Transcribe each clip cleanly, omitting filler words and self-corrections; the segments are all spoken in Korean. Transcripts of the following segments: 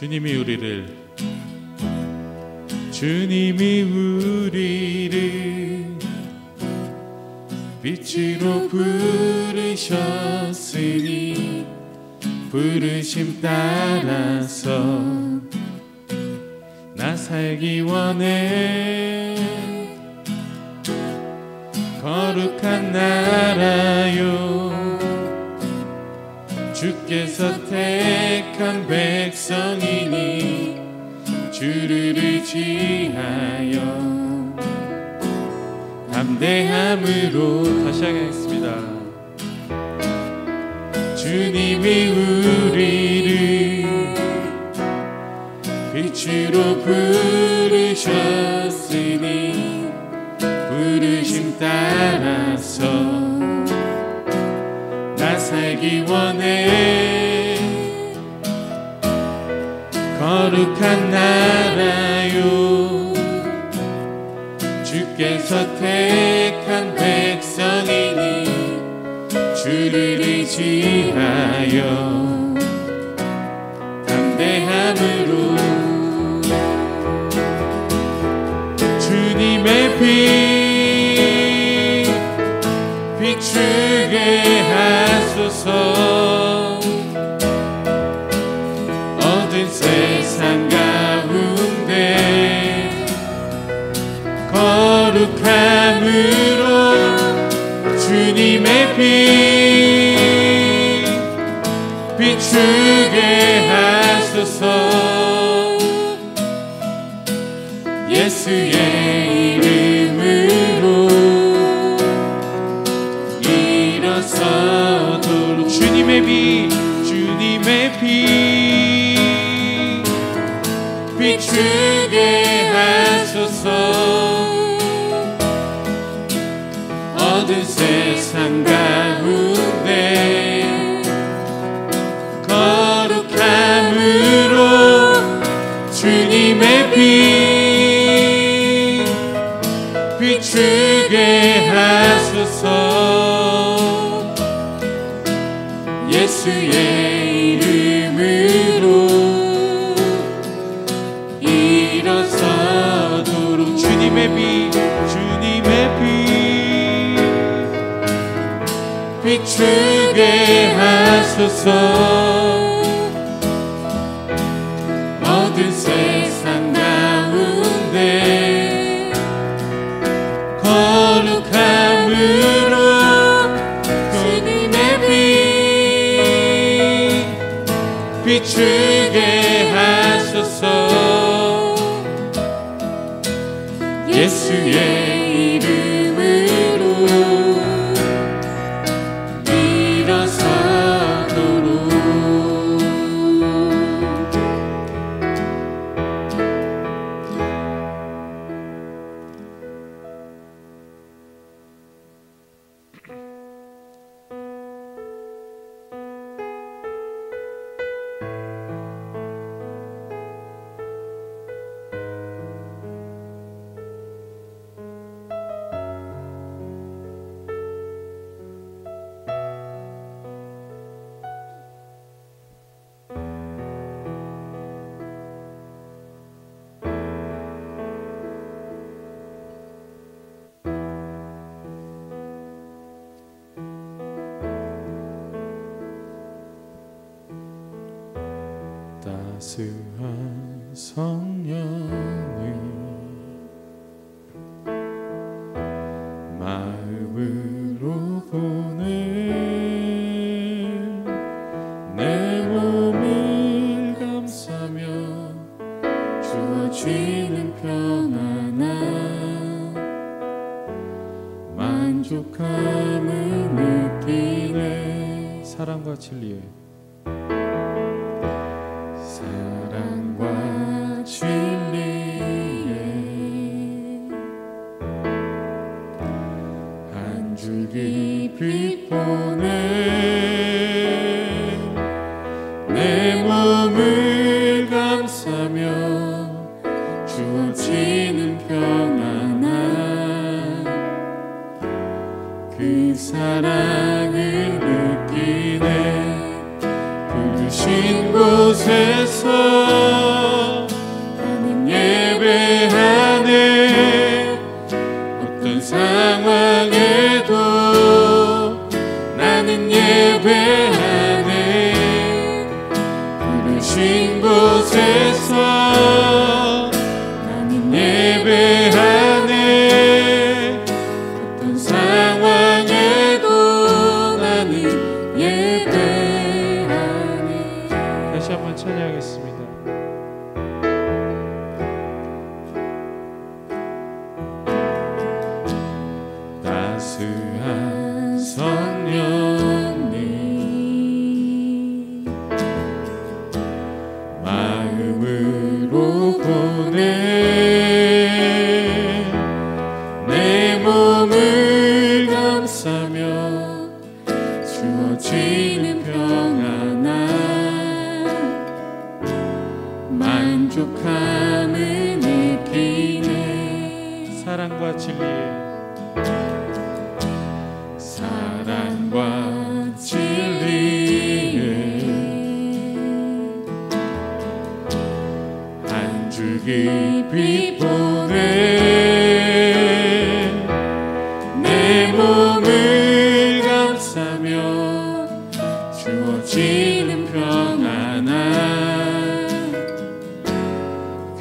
주님이 우리를 빛으로 부르셨으니 부르심 따라서 나 살기 원해. 거룩한 나라요, 주께서 택한 백성이니 주를 의지하여 담대함으로 다시 하겠습니다. 주님이 우리를 빛으로 부르셨으니 부르심 따라서 나 살기 원해. 거룩한 나라요, 주께서 택한 백성이니 주를 의지하여 담대함으로 주님의 빛 비추게 하소서. 어두운 세상 가운데 거룩함으로 주님의 빛 비추게 하소서. 예수의 이름으로 일어서도록 주님의 빛 비추게 하소서. 어두운 세상 가운데 거룩함으로 주님의 빛 비추게 하소서. 예수의 이름으로 일어서도록 주님의 빛 비추게 하소서. 어두운 세상 가운데 거룩함으로 주님의 빛 비추게 하소서. 예수의 이름으로 일어서도록 따스한 성령을 마음으로 보내 내 몸을 감싸며 주어지는 평안한 만족함을 느끼네. 사랑과 진리에 한 줄기 빛 보내 내 몸을 감싸며 주어지는 평안한 그 사랑을 느끼네. 부르신 곳 곳에서 나는 예배하네. 어떤 상황에도 나는 예배하네. 부르신 곳에서 나는 예배하네. 어떤 상황에도 나는 예배하네. 다시 한번 찬양하겠습니다. 따스한 성령님 마음으로 보내 내 몸을 감싸며 주어지는 평안함 만족함을 느끼네. 사랑과 진리에 사랑과 진리에 한 줄 깊이 보내 내 몸을 감싸며 주어지는 평안함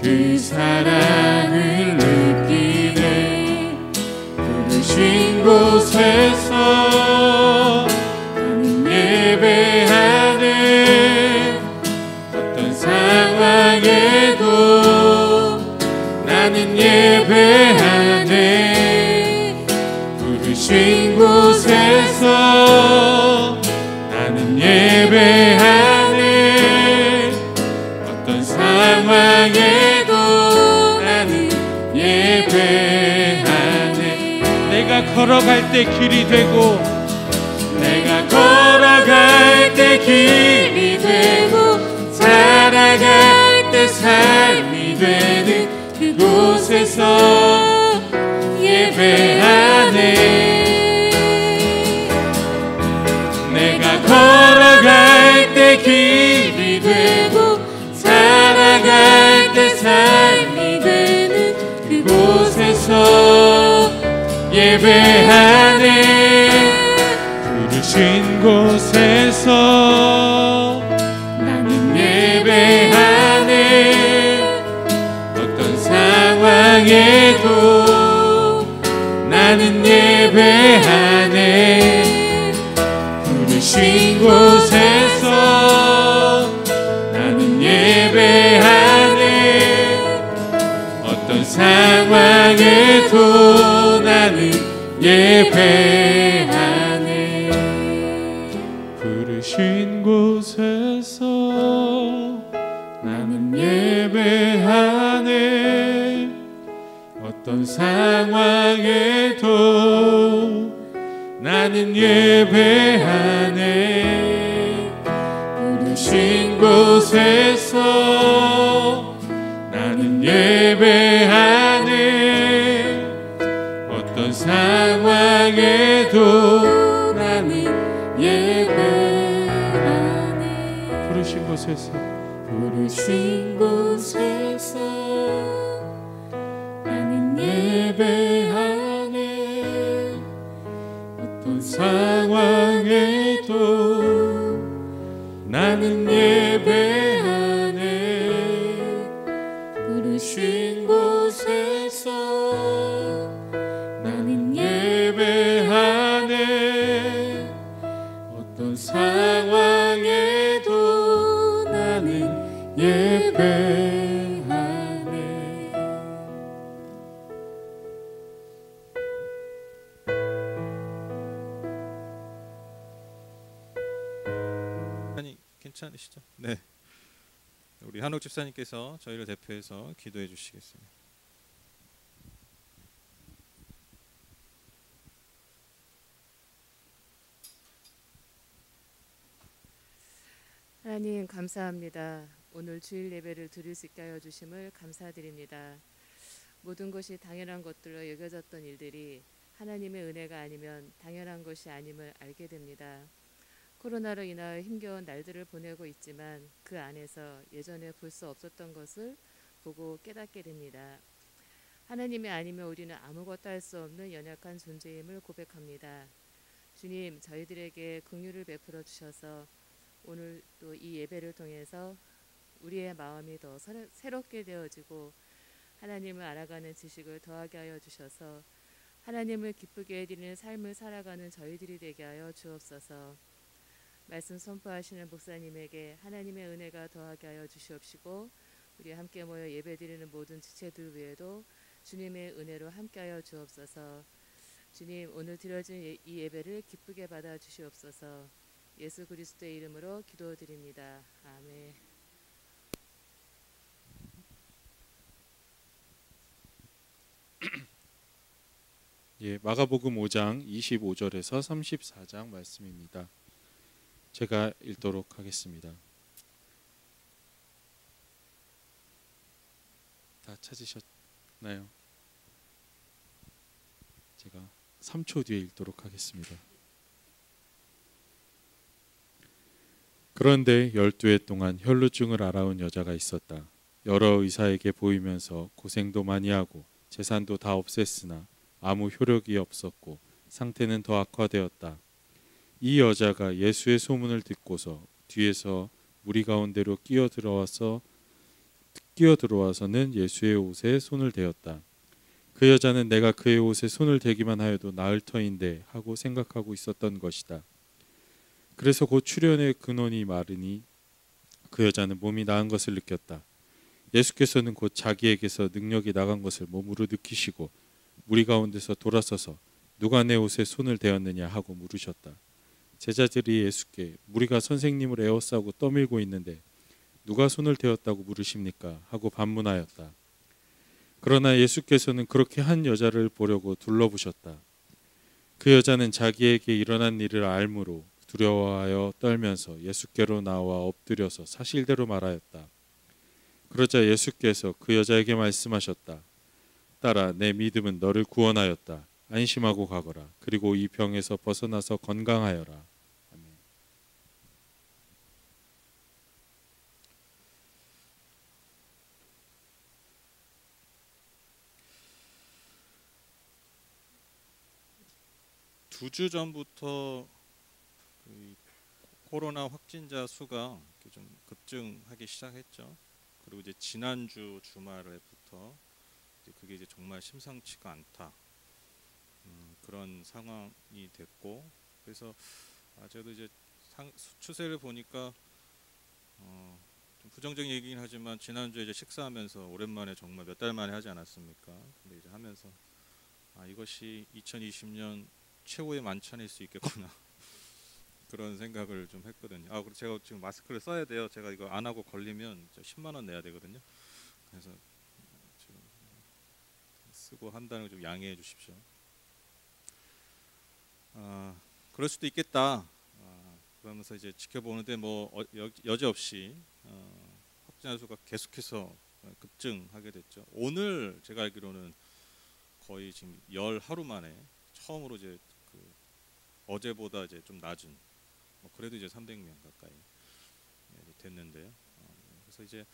그 사랑을 느끼네. 부르신 곳에서 나는 예배하네. 어떤 상황에도 나는 예배하네. 부르신 곳에서 나는 예배하네. 어떤 상황에도 나는 예배하네. 내가 걸어갈 때 길이 되고 내가 걸어갈 때 길이 되고 살아갈 때 삶이 되는 그곳에서 예배하네. 내가 걸어갈 때 길이 되고 살아갈 때 삶이 되는 그곳에서 예배하네. 부르신 곳에서 나는 예배하네. 어떤 상황에도 나는 예배하네. 부르신 곳에서 나는 예배하네. 어떤 상황에도 나는 예배하네. 부르신 곳에서 나는 예배하네. 어떤 상황에도 나는 예배하네. 부르신 곳에서 나는 예배하네. 어떤 상황에도 나는 예배하네. 부르신 곳에서 부르신 곳에서 나는 예배하네. 어떤 상황에도 나는 예배하네. 부르신 곳에서 나는 예배하네. 어떤 상황에도 나는 예배하네. 아니 괜찮으시죠? 네. 우리 한옥 집사님께서 저희를 대표해서 기도해 주시겠습니다. 하나님 감사합니다. 오늘 주일 예배를 드릴 수 있게 하여 주심을 감사드립니다. 모든 것이 당연한 것들로 여겨졌던 일들이 하나님의 은혜가 아니면 당연한 것이 아님을 알게 됩니다. 코로나로 인하여 힘겨운 날들을 보내고 있지만 그 안에서 예전에 볼 수 없었던 것을 보고 깨닫게 됩니다. 하나님이 아니면 우리는 아무것도 할 수 없는 연약한 존재임을 고백합니다. 주님, 저희들에게 긍휼을 베풀어 주셔서 오늘 또 이 예배를 통해서 우리의 마음이 더 새롭게 되어지고 하나님을 알아가는 지식을 더하게 하여 주셔서 하나님을 기쁘게 해드리는 삶을 살아가는 저희들이 되게 하여 주옵소서. 말씀 선포하시는 목사님에게 하나님의 은혜가 더하게 하여 주시옵시고 우리 함께 모여 예배드리는 모든 지체들 위에도 주님의 은혜로 함께하여 주옵소서. 주님, 오늘 드려진 이 예배를 기쁘게 받아 주시옵소서. 예수 그리스도의 이름으로 기도드립니다. 아멘. 예, 마가복음 5장 25절에서 34장 말씀입니다. 제가 읽도록 하겠습니다. 다 찾으셨나요? 제가 3초 뒤에 읽도록 하겠습니다. 그런데 12해 동안 혈루증을 앓아온 여자가 있었다. 여러 의사에게 보이면서 고생도 많이 하고 재산도 다 없앴으나 아무 효력이 없었고 상태는 더 악화되었다. 이 여자가 예수의 소문을 듣고서 뒤에서 무리 가운데로 끼어들어와서는 예수의 옷에 손을 대었다. 그 여자는 내가 그의 옷에 손을 대기만 하여도 나을 터인데 하고 생각하고 있었던 것이다. 그래서 곧 출현의 근원이 마르니 그 여자는 몸이 나은 것을 느꼈다. 예수께서는 곧 자기에게서 능력이 나간 것을 몸으로 느끼시고 무리 가운데서 돌아서서 누가 내 옷에 손을 대었느냐 하고 물으셨다. 제자들이 예수께 무리가 선생님을 에워싸고 떠밀고 있는데 누가 손을 대었다고 물으십니까? 하고 반문하였다. 그러나 예수께서는 그렇게 한 여자를 보려고 둘러보셨다. 그 여자는 자기에게 일어난 일을 알므로 두려워하여 떨면서 예수께로 나와 엎드려서 사실대로 말하였다. 그러자 예수께서 그 여자에게 말씀하셨다. 딸아, 내 믿음은 너를 구원하였다. 안심하고 가거라. 그리고 이 병에서 벗어나서 건강하여라. 아멘. 두 주 전부터 이 코로나 확진자 수가 이렇게 좀 급증하기 시작했죠. 그리고 이제 지난주 주말에부터 이제 그게 이제 정말 심상치가 않다. 그런 상황이 됐고, 그래서 저도 이제 추세를 보니까 좀 부정적인 얘기긴 하지만 지난주에 이제 식사하면서 오랜만에 정말 몇 달 만에 하지 않았습니까? 근데 이제 하면서 이것이 2020년 최고의 만찬일 수 있겠구나. 그런 생각을 좀 했거든요. 그리고 제가 지금 마스크를 써야 돼요. 제가 이거 안 하고 걸리면 10만 원 내야 되거든요. 그래서 지금 쓰고 한다는 걸 좀 양해해 주십시오. 그럴 수도 있겠다. 그러면서 이제 지켜보는데 뭐 여지없이 확진자 수가 계속해서 급증하게 됐죠. 오늘 제가 알기로는 거의 지금 열 하루 만에 처음으로 이제 어제보다 이제 좀 낮은, 그래도 이제 300명 가까이 됐는데요. 그래서 이제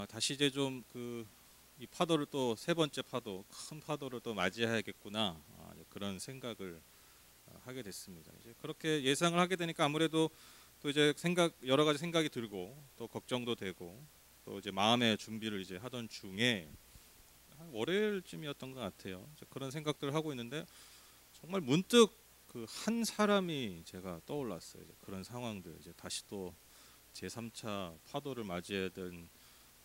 다시 이제 좀 이 파도를 또 세 번째 파도, 큰 파도를 또 맞이해야겠구나, 그런 생각을 하게 됐습니다. 이제 그렇게 예상을 하게 되니까 아무래도 또 이제 여러 가지 생각이 들고 또 걱정도 되고 또 이제 마음의 준비를 이제 하던 중에 한 월요일쯤이었던 것 같아요. 그런 생각들을 하고 있는데 정말 문득 한 사람이 제가 떠올랐어요. 이제 그런 상황들, 이제 다시 또 제3차 파도를 맞이해야 되는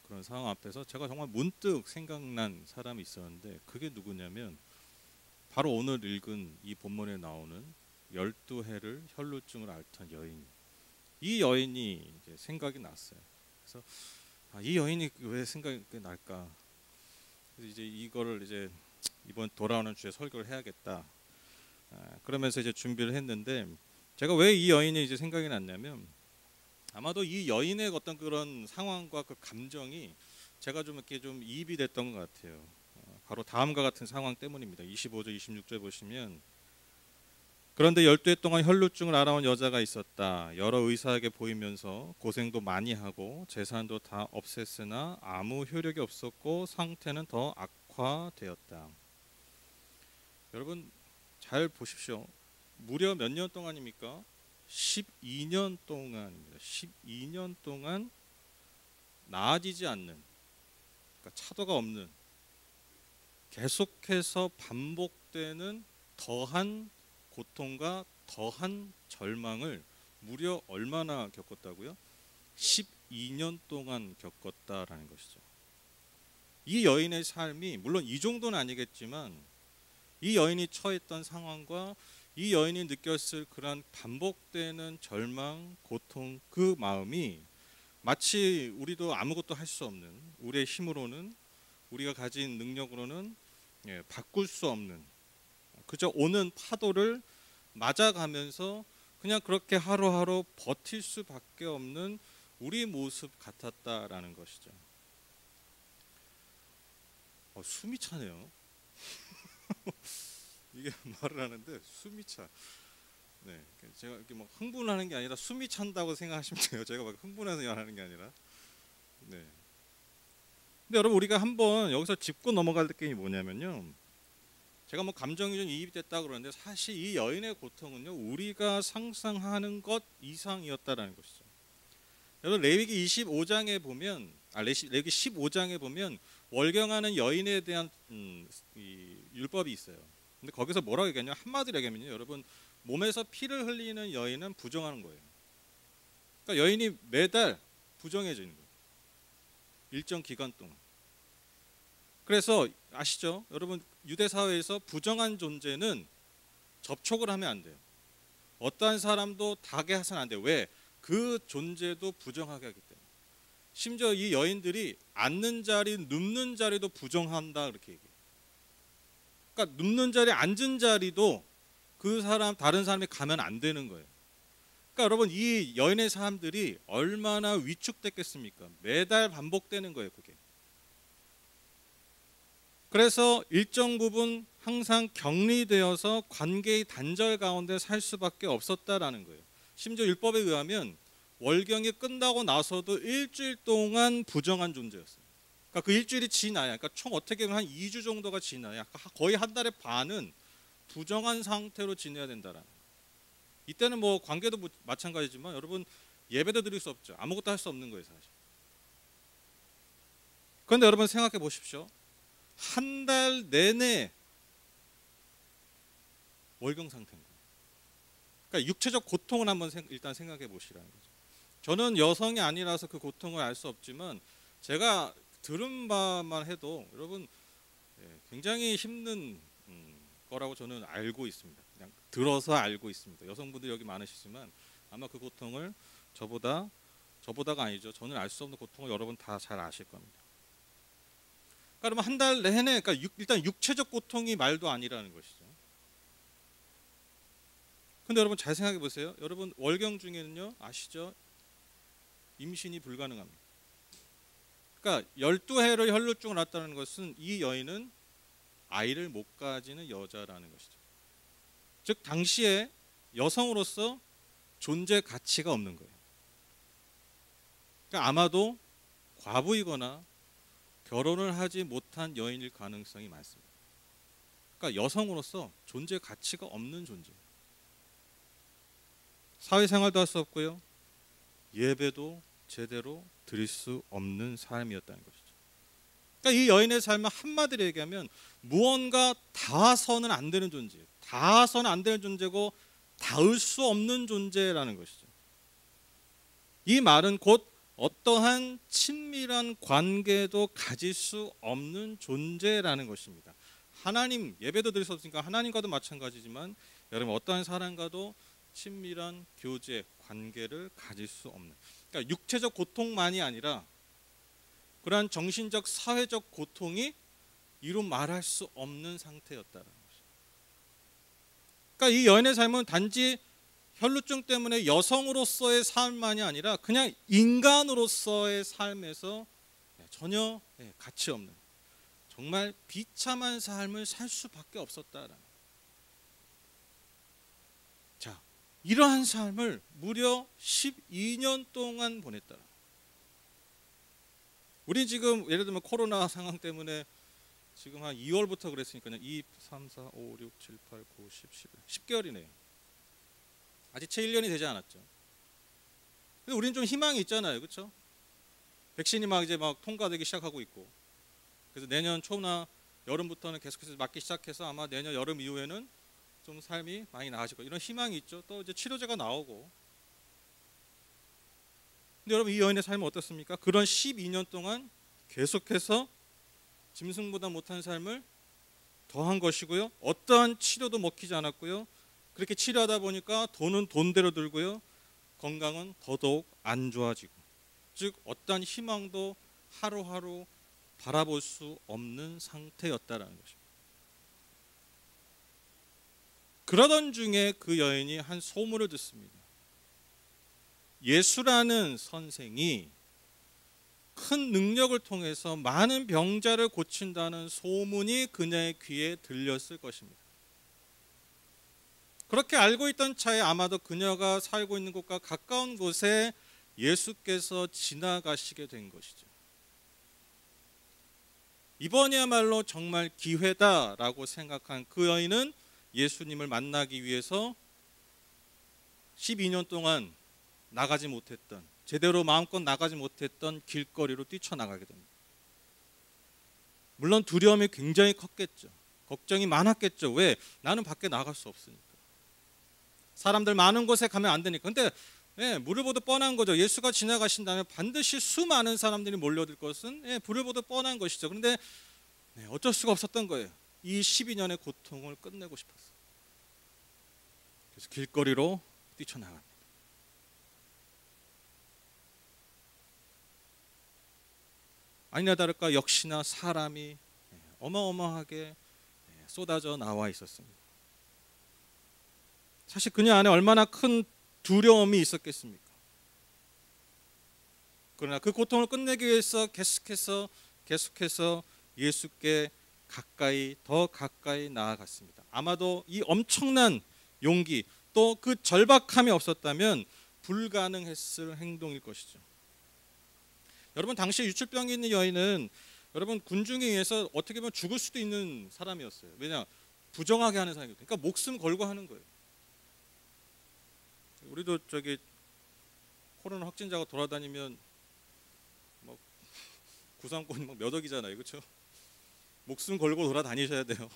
그런 상황 앞에서 제가 정말 문득 생각난 사람이 있었는데, 그게 누구냐면 바로 오늘 읽은 이 본문에 나오는 12해를 혈루증을 앓던 여인. 이 여인이 이제 생각이 났어요. 그래서 이 여인이 왜 생각이 날까? 그래서 이제 이거를 이제 이번 돌아오는 주에 설교를 해야겠다. 그러면서 이제 준비를 했는데, 제가 왜 이 여인이 이제 생각이 났냐면, 아마도 이 여인의 어떤 그런 상황과 그 감정이 제가 좀 이렇게 좀 이입이 됐던 것 같아요. 바로 다음과 같은 상황 때문입니다. 25절, 26절 보시면 그런데 12해 동안 혈루증을 앓아온 여자가 있었다. 여러 의사에게 보이면서 고생도 많이 하고 재산도 다 없앴으나 아무 효력이 없었고 상태는 더 악화되었다. 여러분 잘 보십시오. 무려 몇 년 동안입니까? 12년 동안입니다. 12년 동안 나아지지 않는, 그러니까 차도가 없는, 계속해서 반복되는 더한 고통과 더한 절망을 무려 얼마나 겪었다고요? 12년 동안 겪었다라는 것이죠. 이 여인의 삶이 물론 이 정도는 아니겠지만 이 여인이 처했던 상황과 이 여인이 느꼈을 그런 반복되는 절망, 고통, 그 마음이 마치 우리도 아무것도 할 수 없는, 우리의 힘으로는, 우리가 가진 능력으로는 바꿀 수 없는, 그저 오는 파도를 맞아가면서 그냥 그렇게 하루하루 버틸 수밖에 없는 우리 모습 같았다라는 것이죠. 숨이 차네요. 이게 말을 하는데 숨이 차. 네, 제가 이렇게 막 흥분하는 게 아니라 숨이 찬다고 생각하시면 돼요. 제가 막 흥분해서 말하는 게 아니라. 네. 근데 여러분 우리가 한번 여기서 짚고 넘어갈 게 뭐냐면요. 제가 뭐 감정이 좀 이입이 됐다 그러는데 사실 이 여인의 고통은요 우리가 상상하는 것 이상이었다라는 것이죠. 여러분 레위기 25장에 보면 레위기 15장에 보면 월경하는 여인에 대한 이 율법이 있어요. 근데 거기서 뭐라고 얘기하냐? 한마디로 얘기하면요, 여러분 몸에서 피를 흘리는 여인은 부정하는 거예요. 그러니까 여인이 매달 부정해지는 거예요. 일정 기간 동안. 그래서 아시죠? 여러분 유대 사회에서 부정한 존재는 접촉을 하면 안 돼요. 어떠한 사람도 닿게 해서는 안 돼요. 왜? 그 존재도 부정하게 하기 때문에. 심지어 이 여인들이 앉는 자리, 눕는 자리도 부정한다 그렇게 얘기해요. 그러니까 눕는 자리, 앉은 자리도 그 사람, 다른 사람이 가면 안 되는 거예요. 그러니까 여러분 이 여인의 삶들이 얼마나 위축됐겠습니까? 매달 반복되는 거예요, 그게. 그래서 일정 부분 항상 격리되어서 관계의 단절 가운데 살 수밖에 없었다라는 거예요. 심지어 율법에 의하면 월경이 끝나고 나서도 일주일 동안 부정한 존재였어요. 그러니까 그 일주일이 지나야, 그러니까 총 어떻게 보면 한 2주 정도가 지나야 거의 한 달의 반은 부정한 상태로 지내야 된다라는. 이때는 뭐 관계도 마찬가지지만 여러분 예배도 드릴 수 없죠. 아무것도 할 수 없는 거예요, 사실. 그런데 여러분 생각해 보십시오. 한 달 내내 월경 상태인 거예요. 그러니까 육체적 고통을 한번 일단 생각해 보시라는 거죠. 저는 여성이 아니라서 그 고통을 알 수 없지만 제가 들은 바만 해도 여러분 굉장히 힘든 거라고 저는 알고 있습니다. 그냥 들어서 알고 있습니다. 여성분들 여기 많으시지만 아마 그 고통을 저보다가 아니죠. 저는 알 수 없는 고통을 여러분 다 잘 아실 겁니다. 그러면 한 달 내내, 그러니까 일단 육체적 고통이 말도 아니라는 것이죠. 근데 여러분 잘 생각해 보세요. 여러분 월경 중에는요, 아시죠? 임신이 불가능합니다. 그러니까 12해를 혈루증을 앓았다는 것은 이 여인은 아이를 못 가지는 여자라는 것이죠. 즉 당시에 여성으로서 존재 가치가 없는 거예요. 그러니까 아마도 과부이거나 결혼을 하지 못한 여인일 가능성이 많습니다. 그러니까 여성으로서 존재 가치가 없는 존재예요. 사회생활도 할 수 없고요. 예배도 제대로 드릴 수 없는 삶이었다는 것이죠. 그러니까 이 여인의 삶은 한마디로 얘기하면 무언가 닿아서는 안 되는 존재예요. 닿아서는 안 되는 존재고 닿을 수 없는 존재라는 것이죠. 이 말은 곧 어떠한 친밀한 관계도 가질 수 없는 존재라는 것입니다. 하나님, 예배도 드릴 수 없으니까 하나님과도 마찬가지지만 여러분 어떠한 사람과도 친밀한 교제, 관계를 가질 수 없는, 그러니까 육체적 고통만이 아니라 그러한 정신적, 사회적 고통이 이루 말할 수 없는 상태였다는 것입니다. 그러니까 이 여인의 삶은 단지 혈루증 때문에 여성으로서의 삶만이 아니라 그냥 인간으로서의 삶에서 전혀 가치 없는 정말 비참한 삶을 살 수밖에 없었다라는. 이러한 삶을 무려 12년 동안 보냈다. 우리 지금 예를 들면 코로나 상황 때문에 지금 한 2월부터 그랬으니까요. 2, 3, 4, 5, 6, 7, 8, 9, 10, 11, 10개월이네요. 아직 채 1년이 되지 않았죠. 근데 우리는 좀 희망이 있잖아요. 그렇죠? 백신이 막 이제 막 통과되기 시작하고 있고. 그래서 내년 초나 여름부터는 계속해서 맞기 시작해서 아마 내년 여름 이후에는 좀 삶이 많이 나아지고 이런 희망이 있죠. 또 이제 치료제가 나오고. 근데 여러분 이 여인의 삶은 어떻습니까? 그런 12년 동안 계속해서 짐승보다 못한 삶을 더한 것이고요. 어떠한 치료도 먹히지 않았고요. 그렇게 치료하다 보니까 돈은 돈대로 들고요. 건강은 더더욱 안 좋아지고, 즉 어떠한 희망도 하루하루 바라볼 수 없는 상태였다라는 것입니다. 그러던 중에 그 여인이 한 소문을 듣습니다. 예수라는 선생이 큰 능력을 통해서 많은 병자를 고친다는 소문이 그녀의 귀에 들렸을 것입니다. 그렇게 알고 있던 차에 아마도 그녀가 살고 있는 곳과 가까운 곳에 예수께서 지나가시게 된 것이죠. 이번이야말로 정말 기회다라고 생각한 그 여인은 예수님을 만나기 위해서 12년 동안 나가지 못했던, 제대로 마음껏 나가지 못했던 길거리로 뛰쳐나가게 됩니다. 물론 두려움이 굉장히 컸겠죠. 걱정이 많았겠죠. 왜? 나는 밖에 나갈 수 없으니까. 사람들 많은 곳에 가면 안 되니까. 근데 물을 보듯 뻔한 거죠. 예수가 지나가신다면 반드시 수많은 사람들이 몰려들 것은 불을 보듯 뻔한 것이죠. 그런데 어쩔 수가 없었던 거예요. 이 12년의 고통을 끝내고 싶었어요. 그래서 길거리로 뛰쳐나갑니다. 아니나 다를까 역시나 사람이 어마어마하게 쏟아져 나와 있었습니다. 사실 그녀 안에 얼마나 큰 두려움이 있었겠습니까? 그러나 그 고통을 끝내기 위해서 계속해서 예수께 더 가까이 나아갔습니다. 아마도 이 엄청난 용기 또 그 절박함이 없었다면 불가능했을 행동일 것이죠. 여러분 당시 유출병이 있는 여인은 여러분 군중에 의해서 어떻게 보면 죽을 수도 있는 사람이었어요. 왜냐? 부정하게 하는 사람이거든요. 그러니까 목숨 걸고 하는 거예요. 우리도 코로나 확진자가 돌아다니면 막 구상권이 막 몇 억이잖아요. 그렇죠? 목숨 걸고 돌아다니셔야 돼요.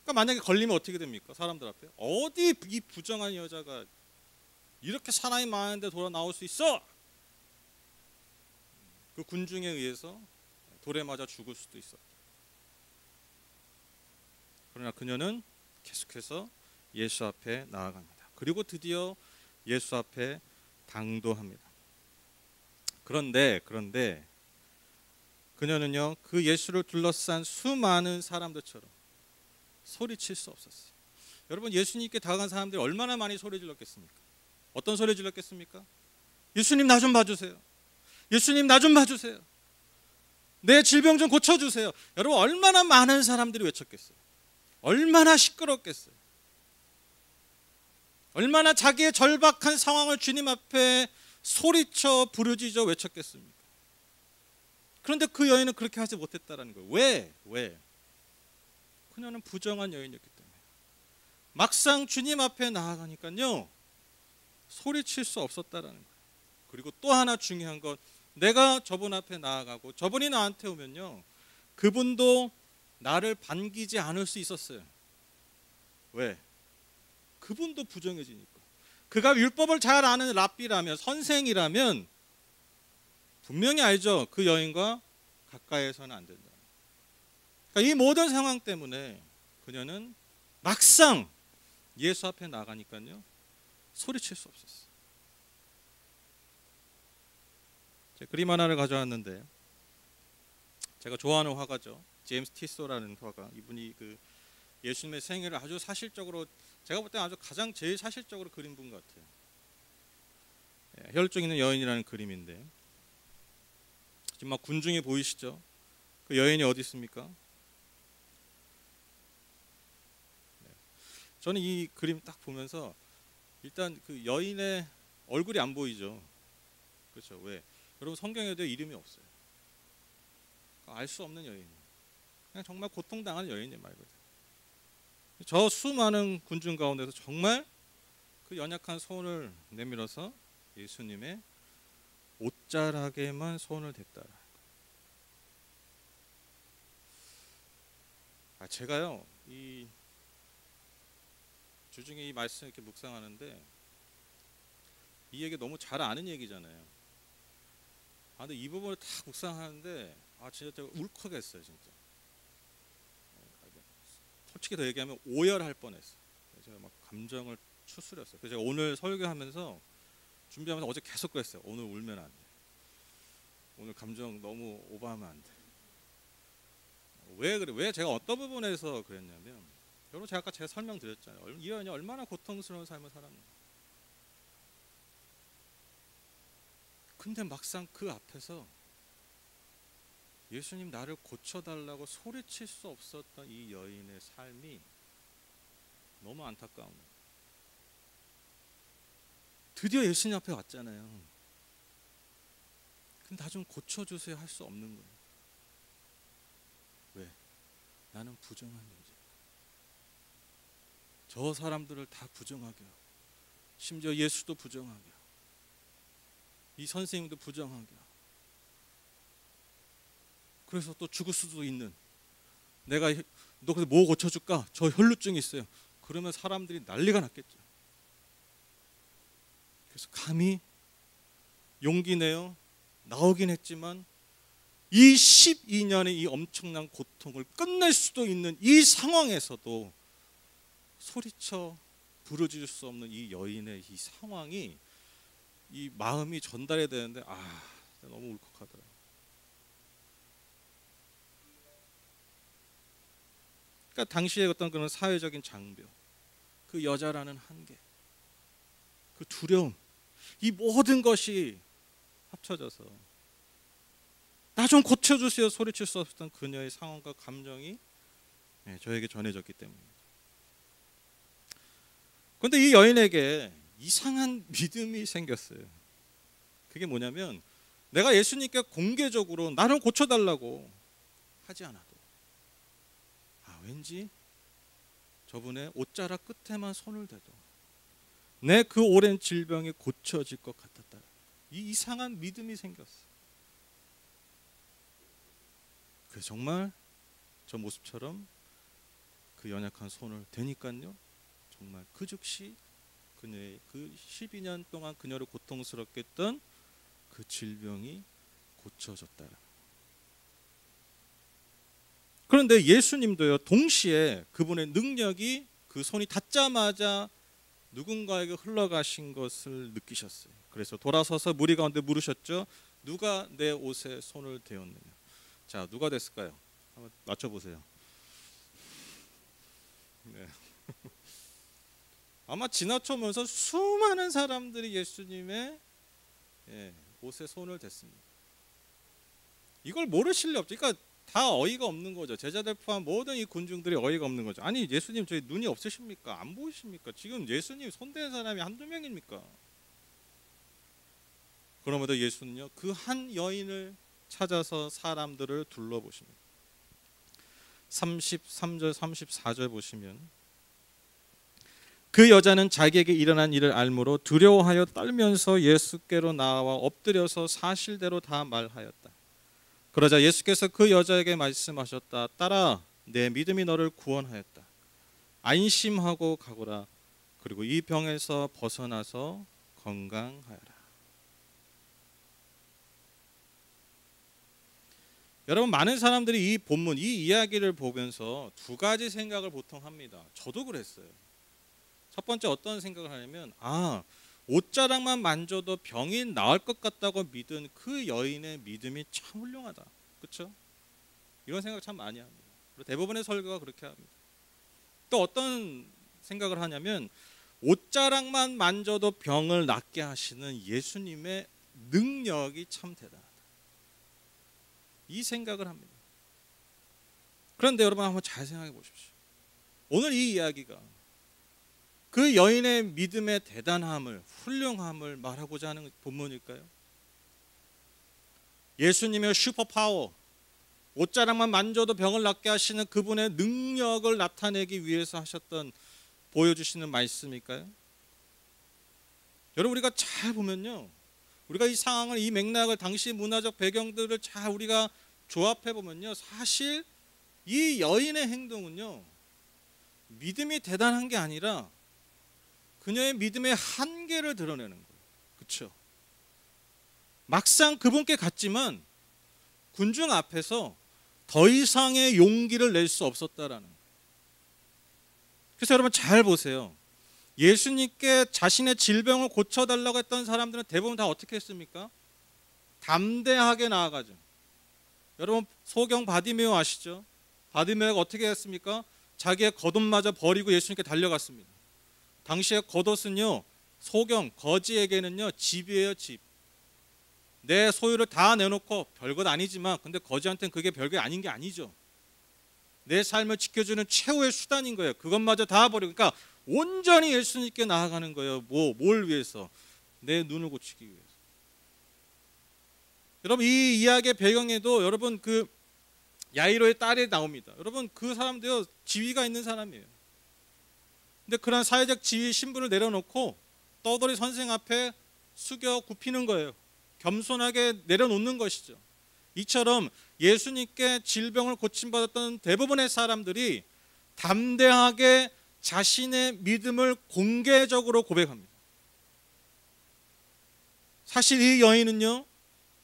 그러니까 만약에 걸리면 어떻게 됩니까? 사람들 앞에. 어디 이 부정한 여자가 이렇게 사람이 많은데 돌아 나올 수 있어? 그 군중에 의해서 돌에 맞아 죽을 수도 있었다. 그러나 그녀는 계속해서 예수 앞에 나아갑니다. 그리고 드디어 예수 앞에 당도합니다. 그런데 그녀는요 그 예수를 둘러싼 수많은 사람들처럼 소리칠 수 없었어요. 여러분 예수님께 다가간 사람들이 얼마나 많이 소리 질렀겠습니까? 어떤 소리 질렀겠습니까? 예수님 나 좀 봐주세요. 예수님 나 좀 봐주세요. 내 질병 좀 고쳐주세요. 여러분 얼마나 많은 사람들이 외쳤겠어요. 얼마나 시끄럽겠어요. 얼마나 자기의 절박한 상황을 주님 앞에 소리쳐 부르짖어 외쳤겠습니까? 그런데 그 여인은 그렇게 하지 못했다는 거예요. 왜? 그녀는 부정한 여인이었기 때문에. 막상 주님 앞에 나아가니까요 소리칠 수 없었다라는 거예요. 그리고 또 하나 중요한 건 내가 저분 앞에 나아가고 저분이 나한테 오면요 그분도 나를 반기지 않을 수 있었어요. 왜? 그분도 부정해지니까. 그가 율법을 잘 아는 랍비라면, 선생이라면 분명히 알죠. 그 여인과 가까이에서는 안 된다. 그러니까 이 모든 상황 때문에 그녀는 막상 예수 앞에 나가니까요 소리칠 수 없었어요. 제가 그림 하나를 가져왔는데 제가 좋아하는 화가죠. 제임스 티소라는 화가. 이분이 그 예수님의 생애를 아주 사실적으로, 제가 볼 때 아주 가장 제일 사실적으로 그린 분 같아요. 혈중 있는 여인이라는 그림인데 지금 막 군중이 보이시죠? 그 여인이 어디 있습니까? 저는 이 그림 딱 보면서 일단 그 여인의 얼굴이 안 보이죠. 그렇죠. 왜? 여러분 성경에도 이름이 없어요. 알 수 없는 여인. 그냥 정말 고통당하는 여인이 말 그대로. 저 수많은 군중 가운데서 정말 그 연약한 손을 내밀어서 예수님의 옷자락에만 손을 댔다. 제가요 이 주중에 이 말씀 이렇게 묵상하는데 이 얘기 너무 잘 아는 얘기잖아요. 근데 이 부분을 다 묵상하는데 진짜 제가 울컥했어요 진짜. 솔직히 더 얘기하면 오열할 뻔했어요. 제가 막 감정을 추스렸어요. 그래서 제가 오늘 설교하면서 준비하면서 어제 계속 그랬어요. 오늘 울면 안 돼. 오늘 감정 너무 오버하면 안 돼. 왜 그래? 왜 제가 어떤 부분에서 그랬냐면 여러분 제가 아까 제가 설명드렸잖아요. 이 여인이 얼마나 고통스러운 삶을 살았는가. 근데 막상 그 앞에서 예수님 나를 고쳐달라고 소리칠 수 없었던 이 여인의 삶이 너무 안타까운 거예요. 드디어 예수님 앞에 왔잖아요. 근데 나 좀 고쳐주세요 할 수 없는 거예요. 왜? 나는 부정한 존재. 저 사람들을 다 부정하게 하고 심지어 예수도 부정하게 하고 이 선생님도 부정하게 하고 그래서 또 죽을 수도 있는 내가 너 근데 뭐 고쳐줄까? 저 혈루증이 있어요. 그러면 사람들이 난리가 났겠죠. 그래서 감히 용기 내어 나오긴 했지만 이 12년의 이 엄청난 고통을 끝낼 수도 있는 이 상황에서도 소리쳐 부르짖을 수 없는 이 여인의 이 상황이 이 마음이 전달해야 되는데 너무 울컥하더라고요. 그러니까 당시의 어떤 그런 사회적인 장벽, 그 여자라는 한계, 그 두려움, 이 모든 것이 합쳐져서 나 좀 고쳐주세요 소리칠 수 없었던 그녀의 상황과 감정이 저에게 전해졌기 때문입니다. 그런데 이 여인에게 이상한 믿음이 생겼어요. 그게 뭐냐면 내가 예수님께 공개적으로 나를 고쳐달라고 하지 않아도 왠지 저분의 옷자락 끝에만 손을 대도 내 그 오랜 질병이 고쳐질 것 같았다. 이 이상한 믿음이 생겼어요. 그래서 정말 저 모습처럼 그 연약한 손을 대니까요. 정말 그 즉시 그녀의 그 12년 동안 그녀를 고통스럽게 했던 그 질병이 고쳐졌다. 그런데 예수님도요 동시에 그분의 능력이 그 손이 닿자마자 누군가에게 흘러가신 것을 느끼셨어요. 그래서 돌아서서 무리 가운데 물으셨죠. 누가 내 옷에 손을 대었느냐. 자, 누가 됐을까요? 한번 맞춰보세요. 네. 아마 지나쳐오면서 수많은 사람들이 예수님의 옷에 손을 댔습니다. 이걸 모르실 리 없죠. 그러니까 다 어이가 없는 거죠. 제자들 포함 모든 이 군중들이 어이가 없는 거죠. 아니 예수님 저희 눈이 없으십니까? 안 보이십니까? 지금 예수님 손댄 사람이 한두 명입니까? 그럼에도 예수는요 그 한 여인을 찾아서 사람들을 둘러보십니다. 33절 34절 보시면 그 여자는 자기에게 일어난 일을 알므로 두려워하여 떨면서 예수께로 나와 엎드려서 사실대로 다 말하였다. 그러자 예수께서 그 여자에게 말씀하셨다. 딸아, 내 믿음이 너를 구원하였다. 안심하고 가거라. 그리고 이 병에서 벗어나서 건강하여라. 여러분 많은 사람들이 이 본문, 이 이야기를 보면서 두 가지 생각을 보통 합니다. 저도 그랬어요. 첫 번째 어떤 생각을 하냐면 옷자락만 만져도 병이 나을 것 같다고 믿은 그 여인의 믿음이 참 훌륭하다. 그렇죠? 이런 생각 참 많이 합니다. 그리고 대부분의 설교가 그렇게 합니다. 또 어떤 생각을 하냐면 옷자락만 만져도 병을 낫게 하시는 예수님의 능력이 참 대단하다. 이 생각을 합니다. 그런데 여러분 한번 잘 생각해 보십시오. 오늘 이 이야기가 그 여인의 믿음의 대단함을, 훌륭함을 말하고자 하는 본문일까요? 예수님의 슈퍼파워, 옷자락만 만져도 병을 낫게 하시는 그분의 능력을 나타내기 위해서 하셨던, 보여주시는 말씀일까요? 여러분, 우리가 잘 보면요, 우리가 이 상황을, 이 맥락을, 당시 문화적 배경들을 잘 우리가 조합해 보면요, 사실 이 여인의 행동은요, 믿음이 대단한 게 아니라 그녀의 믿음의 한계를 드러내는 거예요. 그렇죠? 막상 그분께 갔지만 군중 앞에서 더 이상의 용기를 낼 수 없었다라는 거예요. 그래서 여러분 잘 보세요. 예수님께 자신의 질병을 고쳐달라고 했던 사람들은 대부분 다 어떻게 했습니까? 담대하게 나아가죠. 여러분 소경 바디메오 아시죠? 바디메오가 어떻게 했습니까? 자기의 겉옷마저 버리고 예수님께 달려갔습니다. 당시에 겉옷은요, 소경, 거지에게는요, 집이에요, 집. 내 소유를 다 내놓고, 별것 아니지만 근데 거지한테는 그게 별게 아닌 게 아니죠. 내 삶을 지켜주는 최후의 수단인 거예요. 그것마저 다 버리고, 그러니까 온전히 예수님께 나아가는 거예요. 뭘 위해서? 내 눈을 고치기 위해서. 여러분 이 이야기의 배경에도 여러분 그 야이로의 딸이 나옵니다. 여러분 그 사람도요, 지위가 있는 사람이에요. 근데 그런 사회적 지위 신분을 내려놓고 떠돌이 선생 앞에 숙여 굽히는 거예요. 겸손하게 내려놓는 것이죠. 이처럼 예수님께 질병을 고침받았던 대부분의 사람들이 담대하게 자신의 믿음을 공개적으로 고백합니다. 사실 이 여인은요,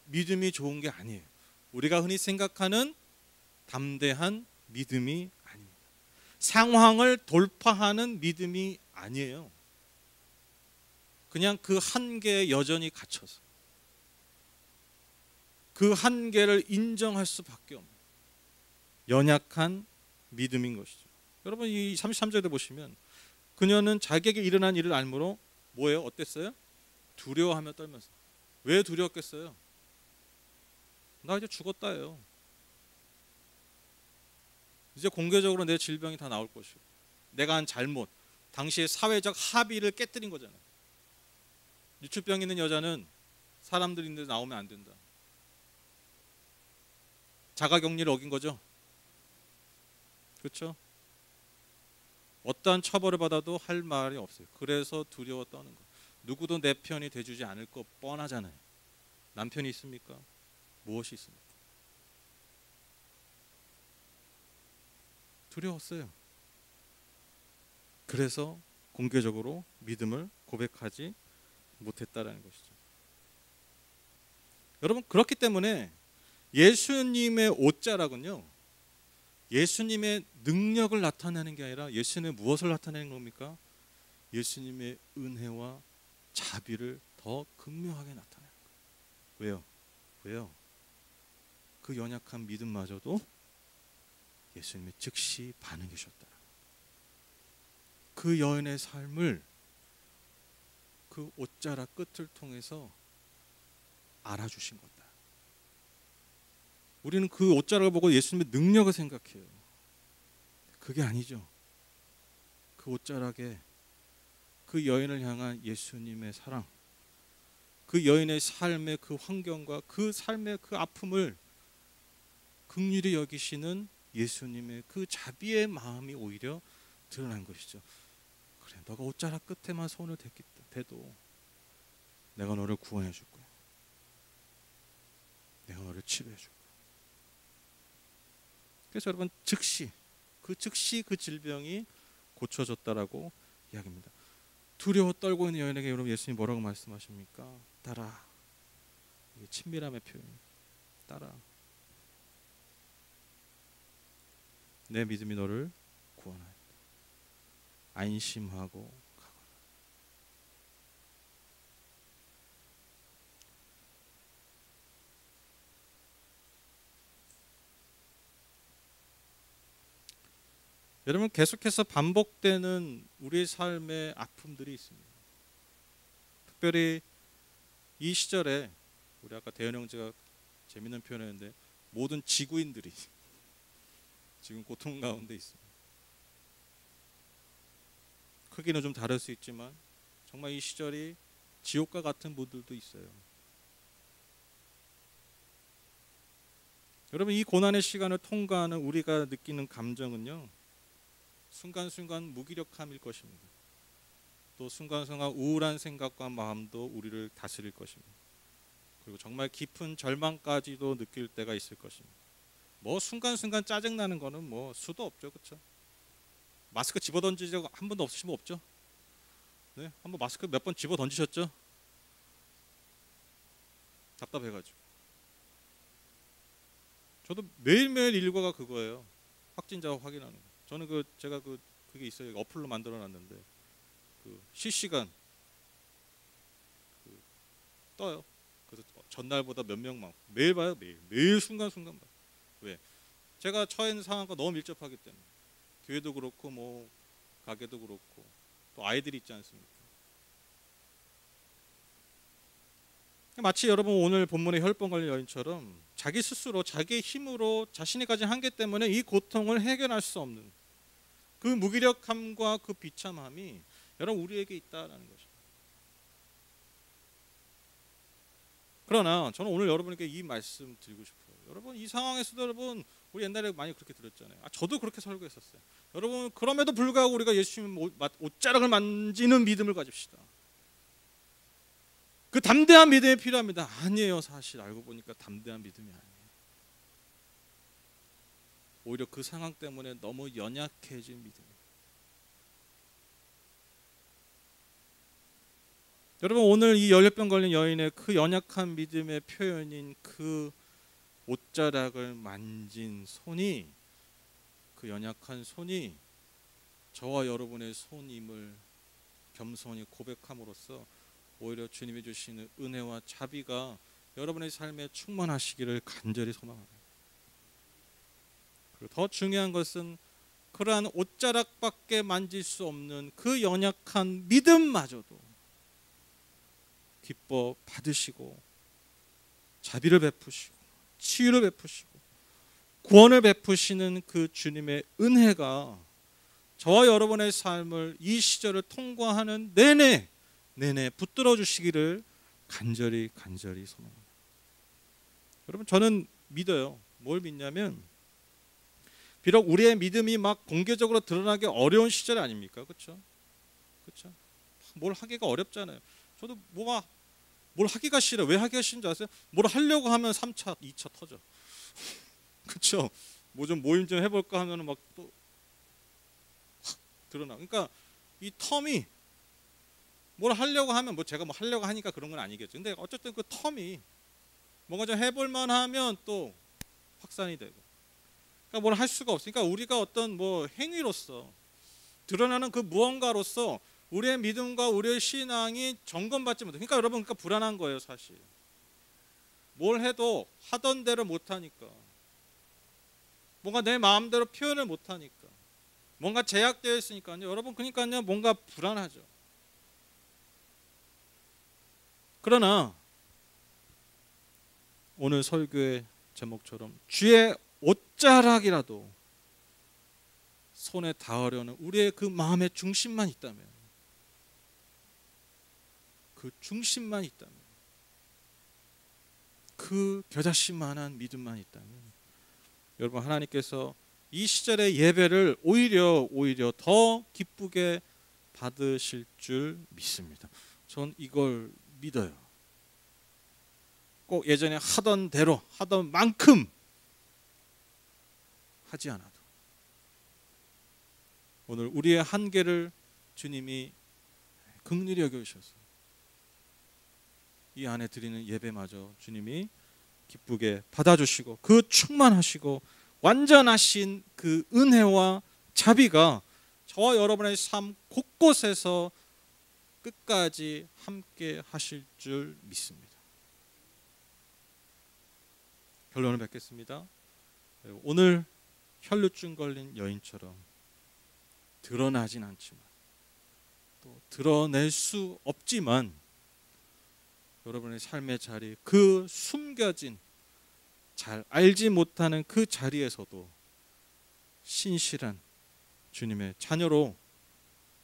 믿음이 좋은 게 아니에요. 우리가 흔히 생각하는 담대한 믿음이 아닙니다. 상황을 돌파하는 믿음이 아니에요. 그냥 그 한계에 여전히 갇혀서 그 한계를 인정할 수밖에 없는 연약한 믿음인 것이죠. 여러분 이 33절에 보시면 그녀는 자기에게 일어난 일을 알므로 뭐예요? 어땠어요? 두려워하며 떨면서. 왜 두려웠겠어요? 나 이제 죽었다예요. 이제 공개적으로 내 질병이 다 나올 것이고 내가 한 잘못, 당시의 사회적 합의를 깨뜨린 거잖아요. 유출병 있는 여자는 사람들이 있는데 나오면 안 된다. 자가격리를 어긴 거죠. 그렇죠? 어떠한 처벌을 받아도 할 말이 없어요. 그래서 두려워 떠는 거예요. 누구도 내 편이 돼주지 않을 거 뻔하잖아요. 남편이 있습니까? 무엇이 있습니까? 두려웠어요. 그래서 공개적으로 믿음을 고백하지 못했다라는 것이죠. 여러분 그렇기 때문에 예수님의 옷자락은요, 예수님의 능력을 나타내는 게 아니라 예수님의 무엇을 나타내는 겁니까? 예수님의 은혜와 자비를 더 극명하게 나타내는 거예요. 왜요? 그 연약한 믿음마저도 예수님이 즉시 반응해 주셨다. 그 여인의 삶을 그 옷자락 끝을 통해서 알아주신 거다. 우리는 그 옷자락을 보고 예수님의 능력을 생각해요. 그게 아니죠. 그 옷자락에 그 여인을 향한 예수님의 사랑, 그 여인의 삶의 그 환경과 그 삶의 그 아픔을 긍휼히 여기시는 예수님의 그 자비의 마음이 오히려 드러난 것이죠. 그래, 너가 옷자락 끝에만 손을 대도 내가 너를 구원해 줄 거야. 내가 너를 치료해 줄 거야. 그래서 여러분 즉시 그 질병이 고쳐졌다라고 이야기합니다. 두려워 떨고 있는 여인에게 여러분 예수님이 뭐라고 말씀하십니까? 따라. 이게 친밀함의 표현이에요. 따라. 내 믿음이 너를 구원하였다. 안심하고 가거라. 여러분 계속해서 반복되는 우리 삶의 아픔들이 있습니다. 특별히 이 시절에 우리 아까 대현 형제가 재밌는 표현했는데 모든 지구인들이 지금 고통 가운데 있습니다. 크기는 좀 다를 수 있지만 정말 이 시절이 지옥과 같은 분들도 있어요. 여러분, 이 고난의 시간을 통과하는 우리가 느끼는 감정은요, 순간순간 무기력함일 것입니다. 또 순간순간 우울한 생각과 마음도 우리를 다스릴 것입니다. 그리고 정말 깊은 절망까지도 느낄 때가 있을 것입니다. 뭐 순간순간 짜증나는 거는 뭐 수도 없죠, 그렇죠? 마스크 집어 던진 적 한 번도 없으시면 없죠? 네, 한번 마스크 몇 번 집어 던지셨죠? 답답해가지고. 저도 매일매일 일과가 그거예요. 확진자 확인하는 거. 저는 제가 그게 있어요. 어플로 만들어놨는데 실시간 떠요. 그래서 전날보다 몇 명 많고 매일 봐요. 매일 순간순간 봐요. 왜? 제가 처해 있는 상황과 너무 밀접하기 때문에. 교회도 그렇고 뭐 가게도 그렇고 또 아이들이 있지 않습니까? 마치 여러분 오늘 본문의 혈병 걸린 여인처럼 자기 스스로 자기의 힘으로 자신이 가진 한계 때문에 이 고통을 해결할 수 없는 그 무기력함과 그 비참함이 여러분 우리에게 있다라는 것입니다. 그러나 저는 오늘 여러분에게 이 말씀 드리고 싶어요. 여러분 이 상황에서도 여러분 우리 옛날에 많이 그렇게 들었잖아요. 저도 그렇게 설교했었어요. 여러분 그럼에도 불구하고 우리가 예수님 옷자락을 만지는 믿음을 가집시다. 그 담대한 믿음이 필요합니다. 아니에요. 사실 알고 보니까 담대한 믿음이 아니에요. 오히려 그 상황 때문에 너무 연약해진 믿음이에요. 여러분 오늘 이 열혈병 걸린 여인의 그 연약한 믿음의 표현인 그 옷자락을 만진 손이, 그 연약한 손이 저와 여러분의 손임을 겸손히 고백함으로써 오히려 주님이 주시는 은혜와 자비가 여러분의 삶에 충만하시기를 간절히 소망합니다. 그리고 더 중요한 것은 그러한 옷자락밖에 만질 수 없는 그 연약한 믿음마저도 기뻐 받으시고 자비를 베푸시고 치유를 베푸시고 구원을 베푸시는 그 주님의 은혜가 저와 여러분의 삶을 이 시절을 통과하는 내내 붙들어 주시기를 간절히 소망합니다. 여러분 저는 믿어요. 뭘 믿냐면 비록 우리의 믿음이 막 공개적으로 드러나기 어려운 시절 아닙니까? 그렇죠? 뭘 하기가 어렵잖아요. 저도 뭘 하기가 싫어요. 왜 하기가 싫은지 아세요? 뭘 하려고 하면 3차, 2차 터져. 그렇죠? 뭐 좀 모임 좀 해볼까 하면은 막 또 드러나. 그러니까 이 텀이 뭘 하려고 하면 뭐 제가 뭐 하려고 하니까 그런 건 아니겠죠. 근데 어쨌든 그 텀이 뭔가 좀 해볼만 하면 또 확산이 되고. 그러니까 뭘 할 수가 없으니까 우리가 어떤 뭐 행위로서 드러나는 그 무언가로서 우리의 믿음과 우리의 신앙이 점검받지 못해. 그러니까 여러분 그러니까 불안한 거예요 사실. 뭘 해도 하던 대로 못하니까. 뭔가 내 마음대로 표현을 못하니까. 뭔가 제약되어 있으니까요. 여러분 그러니까요 뭔가 불안하죠. 그러나 오늘 설교의 제목처럼 주의 옷자락이라도 손에 닿으려는 우리의 그 마음의 중심만 있다면, 그 중심만 있다면, 그 겨자씨만한 믿음만 있다면 여러분 하나님께서 이 시절의 예배를 오히려 더 기쁘게 받으실 줄 믿습니다. 전 이걸 믿어요. 꼭 예전에 하던 대로 하던 만큼 하지 않아도 오늘 우리의 한계를 주님이 긍휼히 여겨주셔서 이 안에 드리는 예배마저 주님이 기쁘게 받아주시고 그 충만하시고 완전하신 그 은혜와 자비가 저와 여러분의 삶 곳곳에서 끝까지 함께 하실 줄 믿습니다. 결론을 맺겠습니다. 오늘 혈루증 걸린 여인처럼 드러나진 않지만 또 드러낼 수 없지만 여러분의 삶의 자리, 그 숨겨진 잘 알지 못하는 그 자리에서도 신실한 주님의 자녀로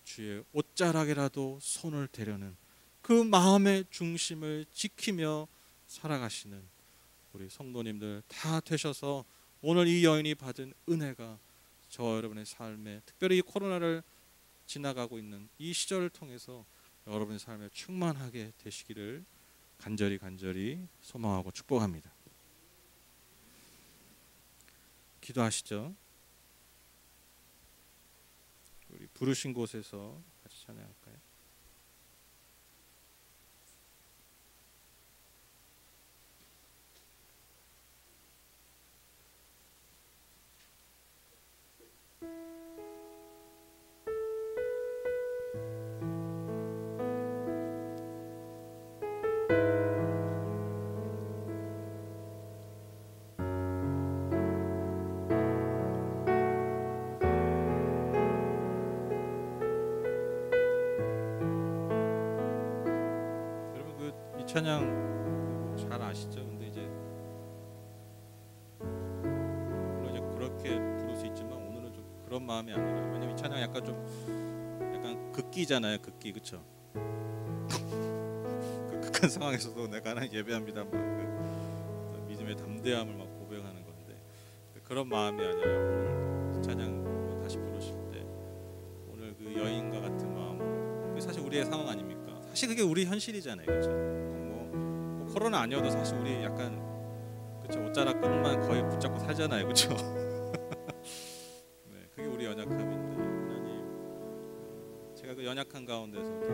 주의 옷자락이라도 손을 대려는 그 마음의 중심을 지키며 살아가시는 우리 성도님들 다 되셔서 오늘 이 여인이 받은 은혜가 저와 여러분의 삶에, 특별히 이 코로나를 지나가고 있는 이 시절을 통해서 여러분의 삶에 충만하게 되시기를 간절히 소망하고 축복합니다. 기도하시죠. 우리 부르신 곳에서 같이 찬양할까요? 찬양 잘 아시죠? 근데 이제 물론 이제 그렇게 부를 수 있지만 오늘은 좀 그런 마음이 아니라, 왜냐면 이 찬양 약간 극기잖아요. 극기, 그렇죠? 그 극한 상황에서도 내가 하나님 예배합니다, 막 그 믿음의 담대함을 막 고백하는 건데, 그런 마음이 아니라 오늘 찬양 다시 부르실 때 오늘 그 여인과 같은 마음으로, 그게 사실 우리의 상황 아닙니까? 사실 그게 우리 현실이잖아요, 그렇죠? 코로나 아니어도 사실 우리 약간 그쵸, 옷자락 끈만 거의 붙잡고 살잖아요, 그렇죠? 네, 그게 우리 연약함인데 하나님, 제가 그 연약한 가운데서도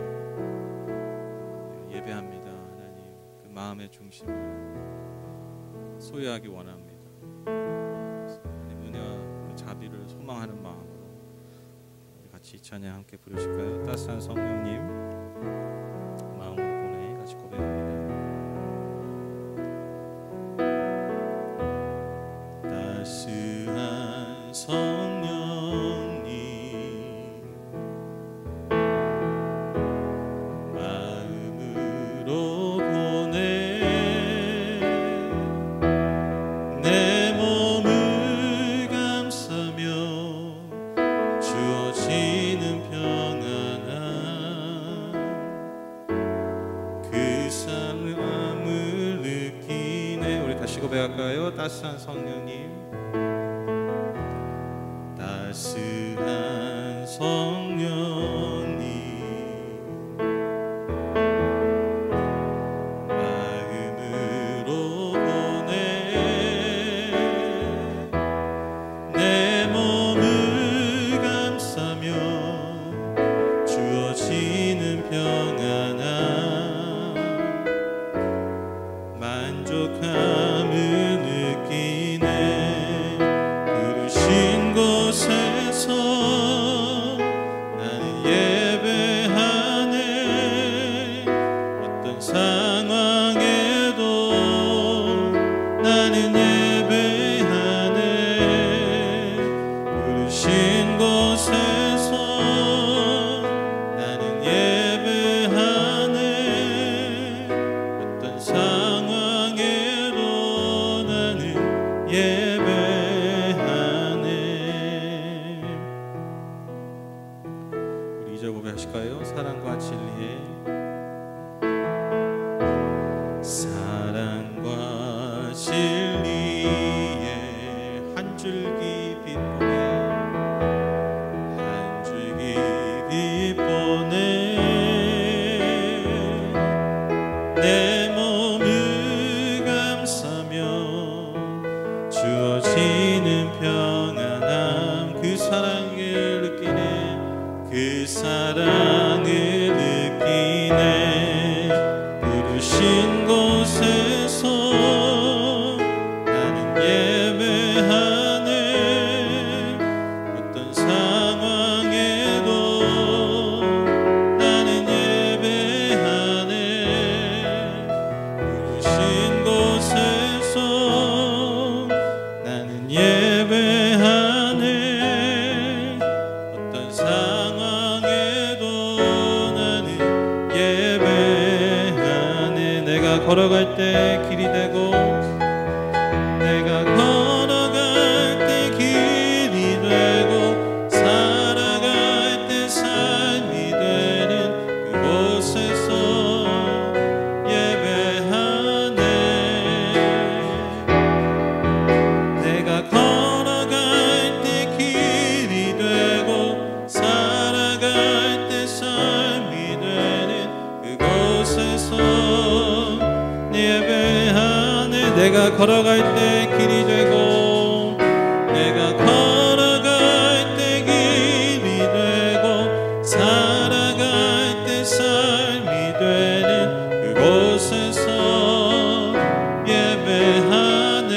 예배합니다. 하나님, 그 마음의 중심을 소유하기 원합니다. 하나님 은혜와 그 자비를 소망하는 마음으로 우리 같이 이 찬양 함께 부르실까요? 따스한 성령님 마음으로 보내 같이 고백합니다. 따스한 성령님 마음으로 보내 내 몸을 감싸며 주어지는 평안함 그 삶을 느끼네. 우리 다시 고백할까요? 따스한 성령님 따스한 성령님 마음으로 보내 내 몸을 감싸며 주어지는 평안함 만족함을 느끼네. 부르신 곳에서 나는 예배하네. 어떤 상황에도 나는 예배하네. 부르신 곳에서 나는 예배하네. 어떤 상황에도 나는 예배하네. 우리 2절 고백하실까요? 사랑과 진리의 사랑과 진리의 한 줄기 빛보내 한 줄기 빛보내 내 몸을 감싸며 주어지는 평안함 그 사랑을 느끼네. 그 사랑을 느끼네. 부르신 곳에서 나는 예배하네. 어떤 상황에도 나는 예배하네. 부르신 곳에서 나는 예배하네. 어떤 상황에도 나는 예배하네. 내가 걸어갈 때 길이 되고 내가 걸어갈 때 길이 되고 살아갈 때 삶이 걸어갈 때 길이 되고 내가 걸어갈 때 길이 되고 살아갈 때 삶이 되는 그곳에서 예배하네.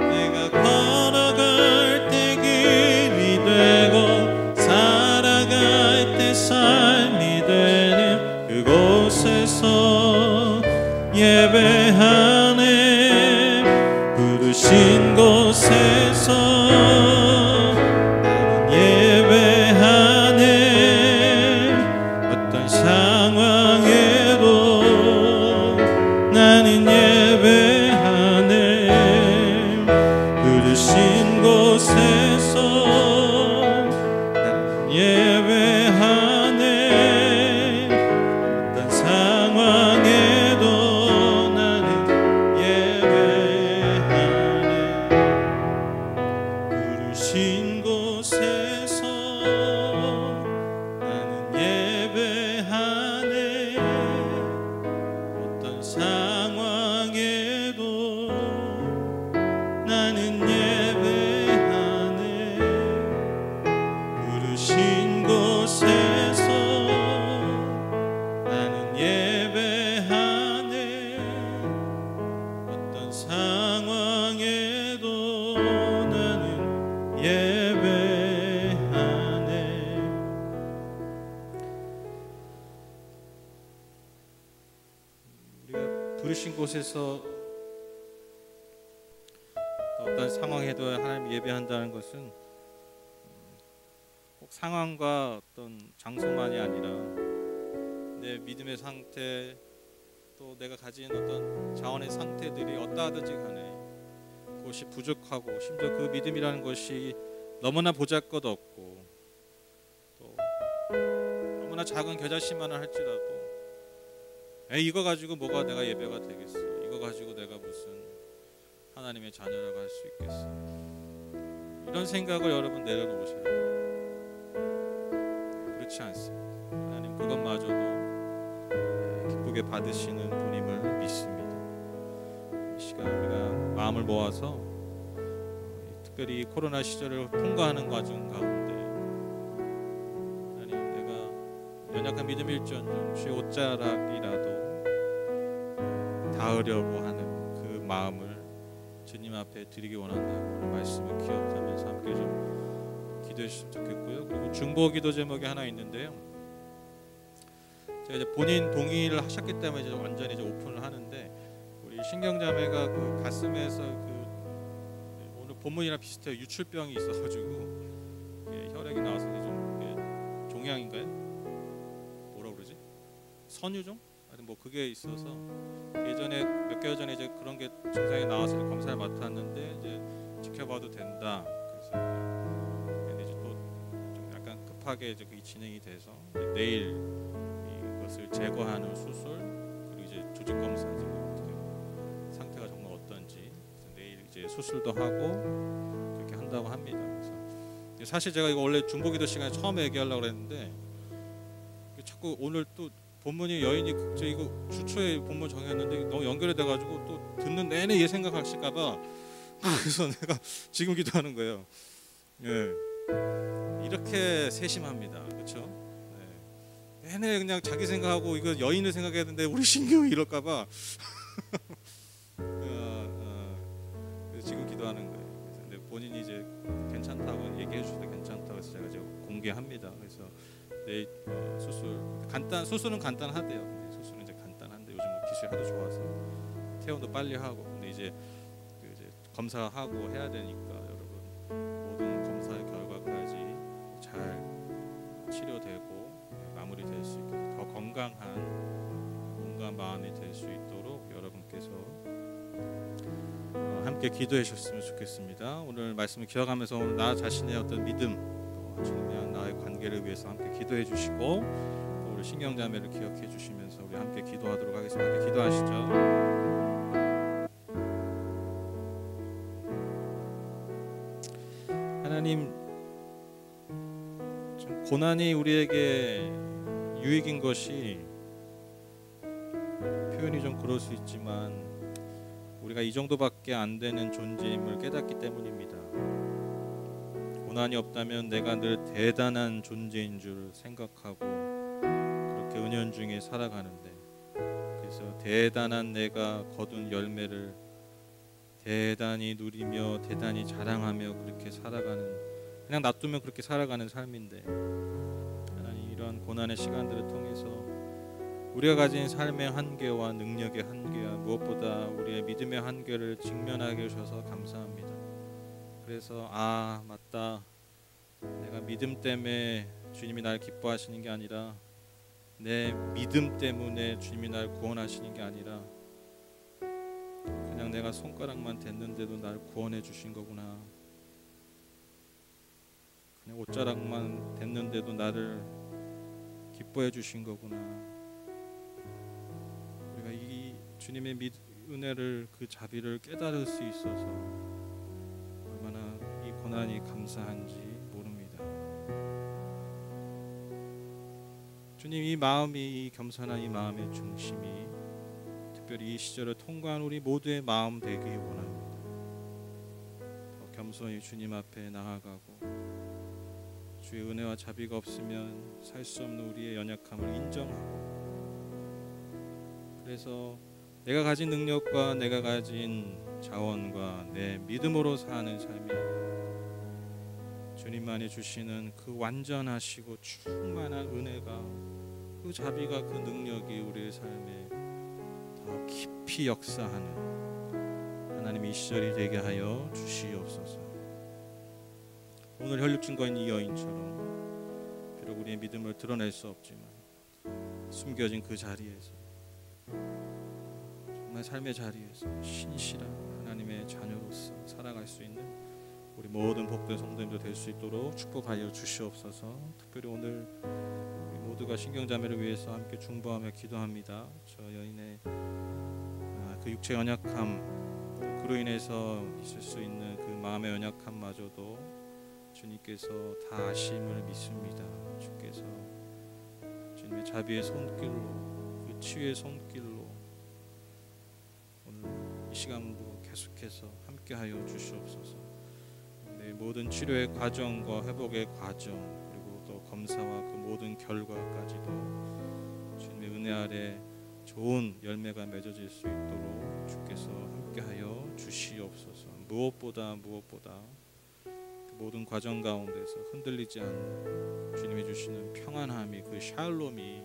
내가 걸어갈 때 길이 되고 살아갈 때 삶이 되는 그곳에서 예배하네. 부르신 곳에서 나는 예배하네. 어떤 상황에도 나는 예배하네. 부르신 곳에서 나는 예배하네. 어떤 상황에도 나는 예배하네. 부르신 곳에서 나는 예배하네. 어떤 상황에도 나는 예배하네. 부르신 곳에서 나는 예배하네. 어떤 상황에도 나는 예배하네. 우리가 부르신 곳에서 어떤 상황에도 하나님 예배한다는 것은 꼭 상황과 어떤 장소만이 아니라 내 믿음의 상태, 또 내가 가진 어떤 자원의 상태들이 어떠하든지 간에 그것이 부족하고 심지어 그 믿음이라는 것이 너무나 보잘것없고 또 너무나 작은 겨자씨만을 할지라도 이거 가지고 뭐가 내가 예배가 되겠어, 이거 가지고 내가 무슨 하나님의 자녀라고 할 수 있겠어, 이런 생각을 여러분 내려놓으셔야 돼요. 그렇지 않습니다. 하나님 그것마저도 기쁘게 받으시는 분임을 믿습니다. 이 시간 우리가 마음을 모아서 특별히 코로나 시절을 통과하는 과정 가운데 하나님, 내가 연약한 믿음일지언정 주의 옷자락이라도 닿으려고 하는 그 마음을 주님 앞에 드리기 원한다는 말씀을 기억하면서 함께 좀 기도해 주시면 좋겠고요. 그리고 중보기도 제목이 하나 있는데요. 제가 이제 본인 동의를 하셨기 때문에 이제 완전히 이제 오픈을 하는데, 우리 신경자매가 그 가슴에서 그 오늘 본문이랑 비슷해요. 유출병이 있어가지고 혈액이 나와서 좀 종양인가요? 뭐라 그러지? 선유종? 하여튼 뭐 그게 있어서 예전에 몇 개월 전에 이제 그런 게 증상이 나와서 검사를 맡았는데 이제 지켜봐도 된다. 그래서 근데 이제 또 좀 약간 급하게 이제 그게 진행이 돼서 내일 이것을 제거하는 수술, 그리고 이제 조직 검사 지금 상태가 정말 어떤지 내일 이제 수술도 하고 그렇게 한다고 합니다. 그래서 사실 제가 이거 원래 중보기도 시간에 처음에 얘기하려고 그랬는데 자꾸 오늘 또 본문이 여인이 저 이거 주초에 본문 정했는데 너무 연결이 돼가지고 또 듣는 내내 얘 생각하실까봐 그래서 내가 지금 기도하는 거예요. 예, 이렇게 세심합니다, 그렇죠? 네. 내내 그냥 자기 생각하고 이거 여인을 생각해야 되는데 우리 신경이 이럴까봐 그래서 지금 기도하는 거예요. 그래서 근데 본인이 이제 괜찮다고 얘기해 주셔서 괜찮다고 해서 제가 이제 공개합니다. 그래서 내 수술은 간단하대요. 근데 수술은 이제 간단한데 요즘 뭐 기술이 하도 좋아서 퇴원도 빨리 하고, 근데 이제 검사하고 해야 되니까 여러분 모든 검사의 결과까지 잘 치료되고 마무리될 수 있게 더 건강한 몸과 마음이 될 수 있도록 여러분께서 함께 기도해 주셨으면 좋겠습니다. 오늘 말씀을 기억하면서 오늘 나 자신의 어떤 믿음, 또 주님과 나의 관계를 위해서 함께 기도해 주시고, 또 우리 신경자매를 기억해 주시면서 우리 함께 기도하도록 하겠습니다. 함께 기도하시죠. 하나님, 좀 고난이 우리에게 유익인 것이 표현이 좀 그럴 수 있지만 우리가 이 정도밖에 안 되는 존재임을 깨닫기 때문입니다. 고난이 없다면 내가 늘 대단한 존재인 줄 생각하고 그렇게 은연중에 살아가는데, 그래서 대단한 내가 거둔 열매를 대단히 누리며 대단히 자랑하며 그렇게 살아가는, 그냥 놔두면 그렇게 살아가는 삶인데, 하나님 이러한 고난의 시간들을 통해서 우리가 가진 삶의 한계와 능력의 한계와 무엇보다 우리의 믿음의 한계를 직면하게 해주셔서 감사합니다. 그래서 맞다, 내가 믿음 때문에 주님이 날 기뻐하시는 게 아니라 내 믿음 때문에 주님이 날 구원하시는 게 아니라 그냥 내가 손가락만 댔는데도 날 구원해 주신 거구나, 그냥 옷자락만 댔는데도 나를 기뻐해 주신 거구나. 우리가 이 주님의 은혜를, 그 자비를 깨달을 수 있어서 얼마나 이 고난이 감사한지 모릅니다. 주님, 이 마음이, 이 겸손한 이 마음의 중심이 특별히 이 시절을 통과한 우리 모두의 마음 되기를 원합니다. 더 겸손히 주님 앞에 나아가고 주의 은혜와 자비가 없으면 살 수 없는 우리의 연약함을 인정하고, 그래서 내가 가진 능력과 내가 가진 자원과 내 믿음으로 사는 삶이 아니라 주님만이 주시는 그 완전하시고 충만한 은혜가, 그 자비가, 그 능력이 우리의 삶에 더 깊이 역사하는 하나님 이 시절이 되게 하여 주시옵소서. 오늘 혈육 증거인 이 여인처럼 비록 우리의 믿음을 드러낼 수 없지만 숨겨진 그 자리에서, 정말 삶의 자리에서 신실한 하나님의 자녀로서 살아갈 수 있는 우리 모든 복된 성도님들 될 수 있도록 축복하여 주시옵소서. 특별히 오늘 우리 모두가 신경자매를 위해서 함께 중보하며 기도합니다. 저 여인의 그 육체 연약함, 그로 인해서 있을 수 있는 그 마음의 연약함마저도 주님께서 다 아심을 믿습니다. 주께서 주님의 자비의 손길로, 그 치유의 손길로 오늘 이 시간도 계속해서 함께하여 주시옵소서. 내 모든 치료의 과정과 회복의 과정, 그리고 또 검사와 그 모든 결과까지도 주님의 은혜 아래 좋은 열매가 맺어질 수 있도록 주께서 함께하여 주시옵소서. 무엇보다 모든 과정 가운데서 흔들리지 않는 주님이 주시는 평안함이, 그 샬롬이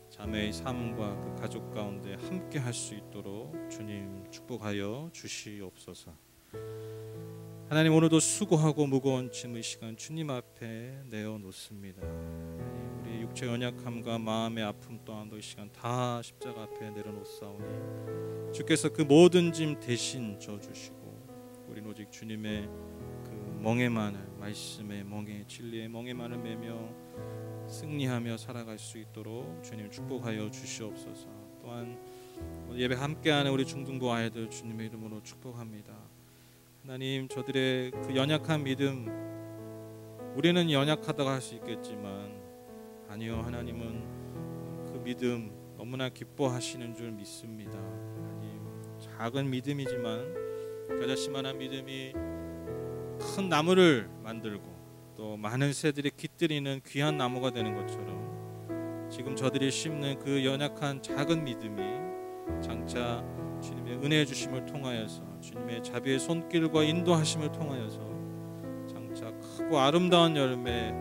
자매의 삶과 그 가족 가운데 함께 할 수 있도록 주님 축복하여 주시옵소서. 하나님, 오늘도 수고하고 무거운 짐의 시간 주님 앞에 내어놓습니다. 하나님, 우리 육체 연약함과 마음의 아픔 또한도 이 시간 다 십자가 앞에 내려놓사오니 주께서 그 모든 짐 대신 져주시고 우리는 오직 주님의 멍에만을, 말씀의 멍에, 진리의 멍에만을 매며 승리하며 살아갈 수 있도록 주님 축복하여 주시옵소서. 또한 예배 함께하는 우리 중등부 아이들 주님의 이름으로 축복합니다. 하나님, 저들의 그 연약한 믿음, 우리는 연약하다고 할 수 있겠지만 아니요, 하나님은 그 믿음 너무나 기뻐하시는 줄 믿습니다. 하나님, 작은 믿음이지만 겨자씨만한 믿음이 큰 나무를 만들고 또 많은 새들이 깃들이는 귀한 나무가 되는 것처럼 지금 저들이 심는 그 연약한 작은 믿음이 장차 주님의 은혜 주심을 통하여서, 주님의 자비의 손길과 인도하심을 통하여서 장차 크고 아름다운 열매,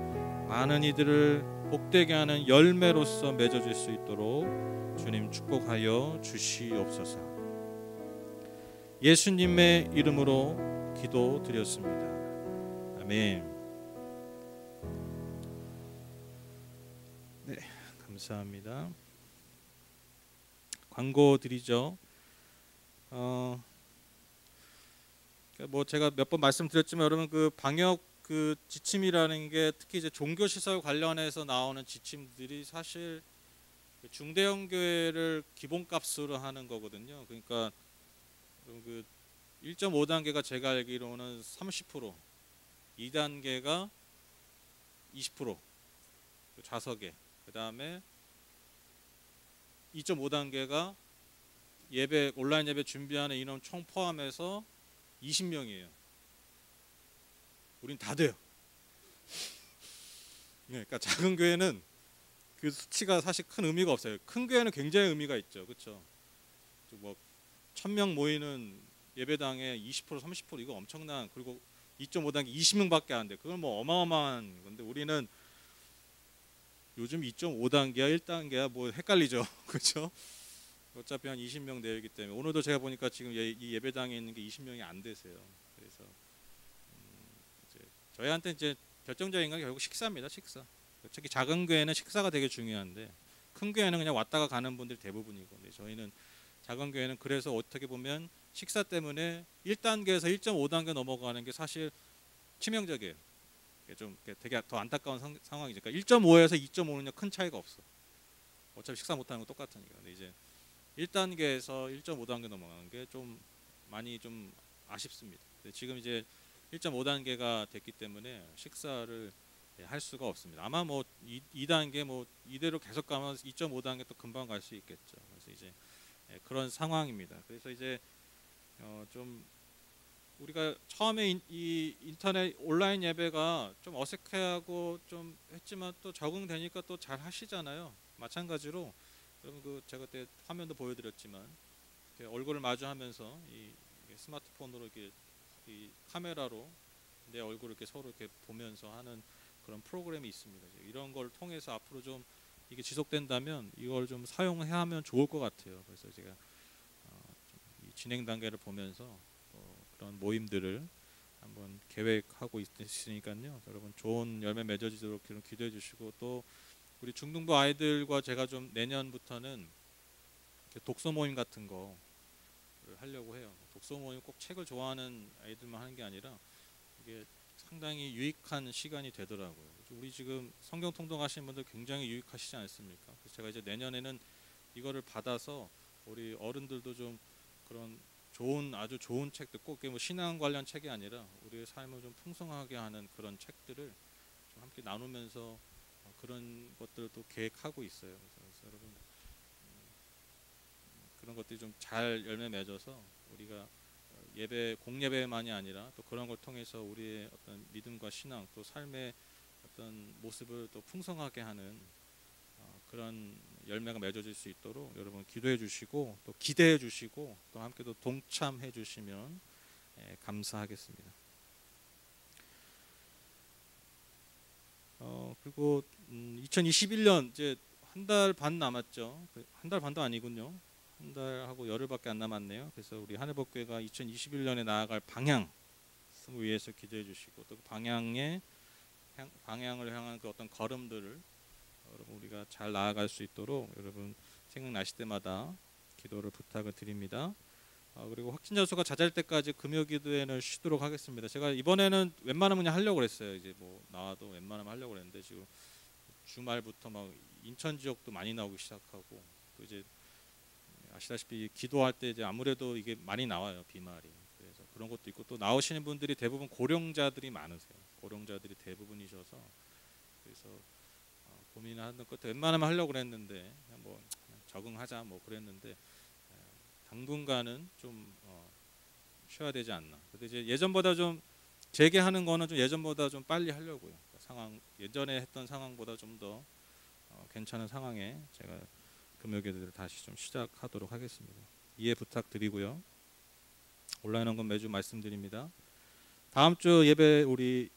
많은 이들을 복되게 하는 열매로서 맺어질 수 있도록 주님 축복하여 주시옵소서. 예수님의 이름으로 기도드렸습니다. 아멘. 네, 감사합니다. 광고 드리죠. 뭐 제가 몇 번 말씀드렸지만 여러분, 그 방역 그 지침이라는 게 특히 이제 종교 시설 관련해서 나오는 지침들이 사실 중대형 교회를 기본값으로 하는 거거든요. 그러니까 그 1.5단계가 제가 알기로는 30%, 2단계가 20% 좌석에, 그 다음에 2.5단계가 예배 온라인 예배 준비하는 인원 총 포함해서 20명이에요. 우린 다 돼요. 그러니까 작은 교회는 그 수치가 사실 큰 의미가 없어요. 큰 교회는 굉장히 의미가 있죠, 그렇죠? 뭐 1,000명 모이는 예배당에 20% 30% 이거 엄청난, 그리고 2.5단계 20명밖에 안 돼. 그건 뭐 어마어마한 건데 우리는 요즘 2.5단계야 1단계야 뭐 헷갈리죠, 그렇죠? 어차피 한 20명 내외이기 때문에 오늘도 제가 보니까 지금 이 예배당에 있는 게 20명이 안 되세요. 그래서 이제 저희한테 이제 결정적인 건 결국 식사입니다. 식사. 특히 작은 교회는 식사가 되게 중요한데 큰 교회는 그냥 왔다가 가는 분들이 대부분이고, 근데 저희는 작은 교회는 그래서 어떻게 보면 식사 때문에 1단계에서 1.5단계 넘어가는 게 사실 치명적이에요. 좀 되게 더 안타까운 상황이죠. 그러니까 1.5에서 2.5는 큰 차이가 없어. 어차피 식사 못하는 거 똑같으니까. 근데 이제 1단계에서 1.5단계 넘어가는 게 좀 많이 좀 아쉽습니다. 지금 이제 1.5단계가 됐기 때문에 식사를 할 수가 없습니다. 아마 뭐 2단계 뭐 이대로 계속 가면 2.5단계 또 금방 갈 수 있겠죠. 그래서 이제 그런 상황입니다. 그래서 이제 좀 우리가 처음에 이 인터넷 온라인 예배가 좀 어색해하고 좀 했지만 또 적응되니까 또 잘 하시잖아요. 마찬가지로 여러분 그 제가 그때 화면도 보여드렸지만 이렇게 얼굴을 마주하면서 이 스마트폰으로 이렇게 이 카메라로 내 얼굴을 이렇게 서로 이렇게 보면서 하는 그런 프로그램이 있습니다. 이런 걸 통해서 앞으로 좀 이게 지속된다면 이걸 좀 사용해야 하면 좋을 것 같아요. 그래서 제가 이 진행 단계를 보면서 그런 모임들을 한번 계획하고 있으니까요. 여러분 좋은 열매 맺어지도록 좀 기도해 주시고, 또 우리 중등부 아이들과 제가 좀 내년부터는 독서 모임 같은 거를 하려고 해요. 독서 모임 꼭 책을 좋아하는 아이들만 하는 게 아니라 이게 상당히 유익한 시간이 되더라고요. 우리 지금 성경 통독하시는 분들 굉장히 유익하시지 않습니까? 그래서 제가 이제 내년에는 이거를 받아서 우리 어른들도 좀 그런 아주 좋은 책들, 꼭 뭐 신앙 관련 책이 아니라 우리의 삶을 좀 풍성하게 하는 그런 책들을 좀 함께 나누면서 그런 것들도 계획하고 있어요. 그래서 여러분 그런 것들이 좀 잘 열매 맺어서 우리가 예배 공예배만이 아니라 또 그런 걸 통해서 우리의 어떤 믿음과 신앙 또 삶의 어떤 모습을 또 풍성하게 하는 그런 열매가 맺어질 수 있도록 여러분 기도해 주시고 또 기대해 주시고 또 함께 또 동참해 주시면 감사하겠습니다. 그리고 2021년 이제 한 달 반 남았죠. 한 달 반도 아니군요. 한 달하고 열흘밖에 안 남았네요. 그래서 우리 하늘법교회가 2021년에 나아갈 방향을 위해서 기도해 주시고 또 그 방향을 향한 그 어떤 걸음들을 여러분 우리가 잘 나아갈 수 있도록 여러분 생각나실 때마다 기도를 부탁을 드립니다. 그리고 확진자 수가 잦을 때까지 금요기도회는 쉬도록 하겠습니다. 제가 이번에는 웬만하면 그냥 하려고 그랬어요. 이제 뭐 나와도 웬만하면 하려고 그랬는데 지금 주말부터 막 인천 지역도 많이 나오기 시작하고 또 이제 아시다시피 기도할 때 이제 아무래도 이게 많이 나와요, 비말이. 그래서 그런 것도 있고 또 나오시는 분들이 대부분 고령자들이 많으세요. 고령자들이 대부분이셔서 그래서 고민하는 것도 웬만하면 하려고 그랬는데 그냥 적응하자 뭐 그랬는데 당분간은 좀 쉬어야 되지 않나. 근데 이제 예전보다 좀 재개하는 거는 좀 예전보다 좀 빨리 하려고요. 예전에 했던 상황보다 좀 더 괜찮은 상황에 제가 금요기도를 다시 좀 시작하도록 하겠습니다. 이해 부탁드리고요. 온라인 헌금 매주 말씀드립니다. 다음 주 예배 우리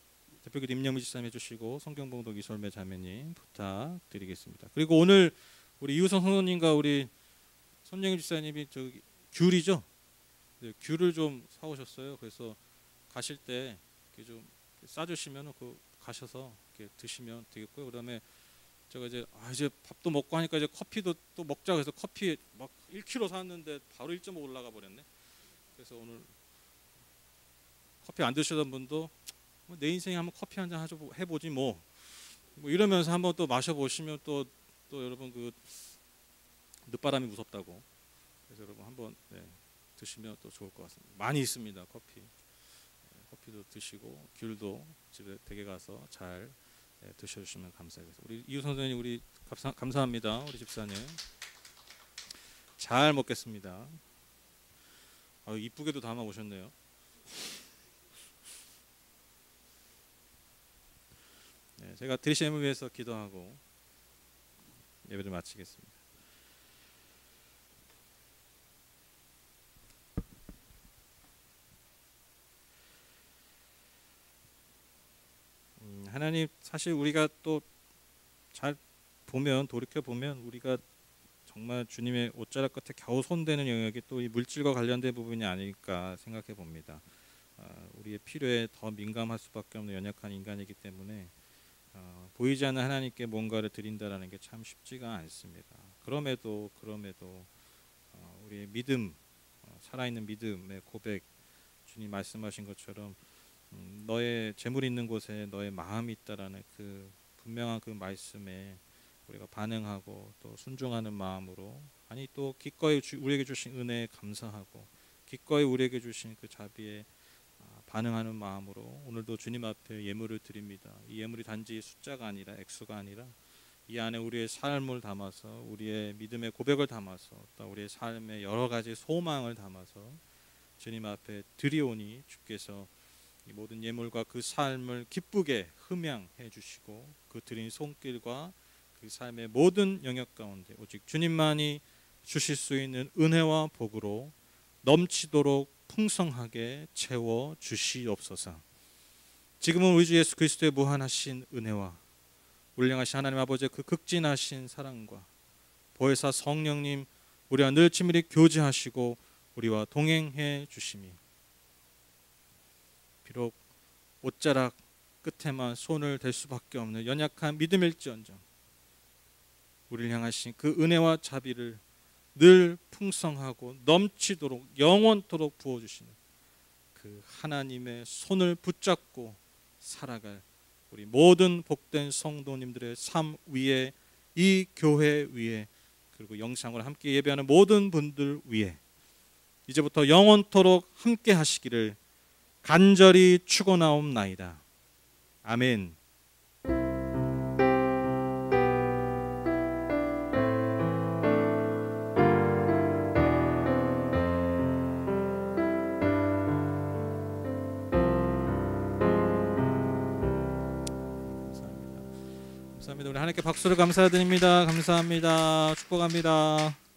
대표기도 임영미 집사님 해주시고 성경봉독 이솔매 자매님 부탁드리겠습니다. 그리고 오늘 우리 이우성 성도님과 우리 손영희 집사님이 저기 귤이죠? 네, 귤을 좀 사오셨어요. 그래서 가실 때 이렇게 좀 싸주시면 그 가셔서 이렇게 드시면 되겠고요. 그다음에 제가 이제 밥도 먹고 하니까 이제 커피도 또 먹자 그래서 커피 막 1kg 샀는데 바로 1.5 올라가 버렸네. 그래서 오늘 커피 안 드시던 분도 내 인생에 한번 커피 한 잔 해보지 뭐 이러면서 한번 또 마셔보시면 또 여러분 그 늦바람이 무섭다고 그래서 여러분 한번 드시면 또 좋을 것 같습니다. 많이 있습니다. 커피도 드시고 귤도 집에 댁에 가서 잘 드셔주시면 감사하겠습니다. 우리 이우 선생님 우리 감사합니다. 우리 집사님. 잘 먹겠습니다. 이쁘게도 담아 오셨네요. 네, 제가 드리심을 위해서 기도하고 예배를 마치겠습니다. 하나님, 사실 우리가 또 잘 보면, 돌이켜 보면 우리가 정말 주님의 옷자락 끝에 겨우 손대는 영역이 또 이 물질과 관련된 부분이 아닐까 생각해 봅니다. 우리의 필요에 더 민감할 수밖에 없는 연약한 인간이기 때문에 보이지 않는 하나님께 뭔가를 드린다라는 게 참 쉽지가 않습니다. 그럼에도 우리의 믿음, 살아있는 믿음의 고백, 주님 말씀하신 것처럼 너의 재물이 있는 곳에 너의 마음이 있다라는 그 분명한 그 말씀에 우리가 반응하고 또 순종하는 마음으로, 아니 또 기꺼이 우리에게 주신 은혜에 감사하고 기꺼이 우리에게 주신 그 자비에 반응하는 마음으로 오늘도 주님 앞에 예물을 드립니다. 이 예물이 단지 숫자가 아니라, 액수가 아니라 이 안에 우리의 삶을 담아서, 우리의 믿음의 고백을 담아서, 또 우리의 삶의 여러 가지 소망을 담아서 주님 앞에 드리오니 주께서 이 모든 예물과 그 삶을 기쁘게 흠양해 주시고 그 드린 손길과 그 삶의 모든 영역 가운데 오직 주님만이 주실 수 있는 은혜와 복으로 넘치도록 풍성하게 채워 주시옵소서. 지금은 우리 주 예수 그리스도의 무한하신 은혜와 울량하신 하나님 아버지의 그 극진하신 사랑과 보혜사 성령님 우리와 늘 친밀히 교제하시고 우리와 동행해 주심이, 비록 옷자락 끝에만 손을 댈 수밖에 없는 연약한 믿음일지언정 우리를 향하신 그 은혜와 자비를 늘 풍성하고 넘치도록 영원토록 부어주시는 그 하나님의 손을 붙잡고 살아갈 우리 모든 복된 성도님들의 삶 위에, 이 교회 위에, 그리고 영상을 함께 예배하는 모든 분들 위에 이제부터 영원토록 함께 하시기를 간절히 축원하옵나이다. 아멘. 감사합니다. 우리 하나님께 박수를 감사드립니다. 감사합니다. 축복합니다.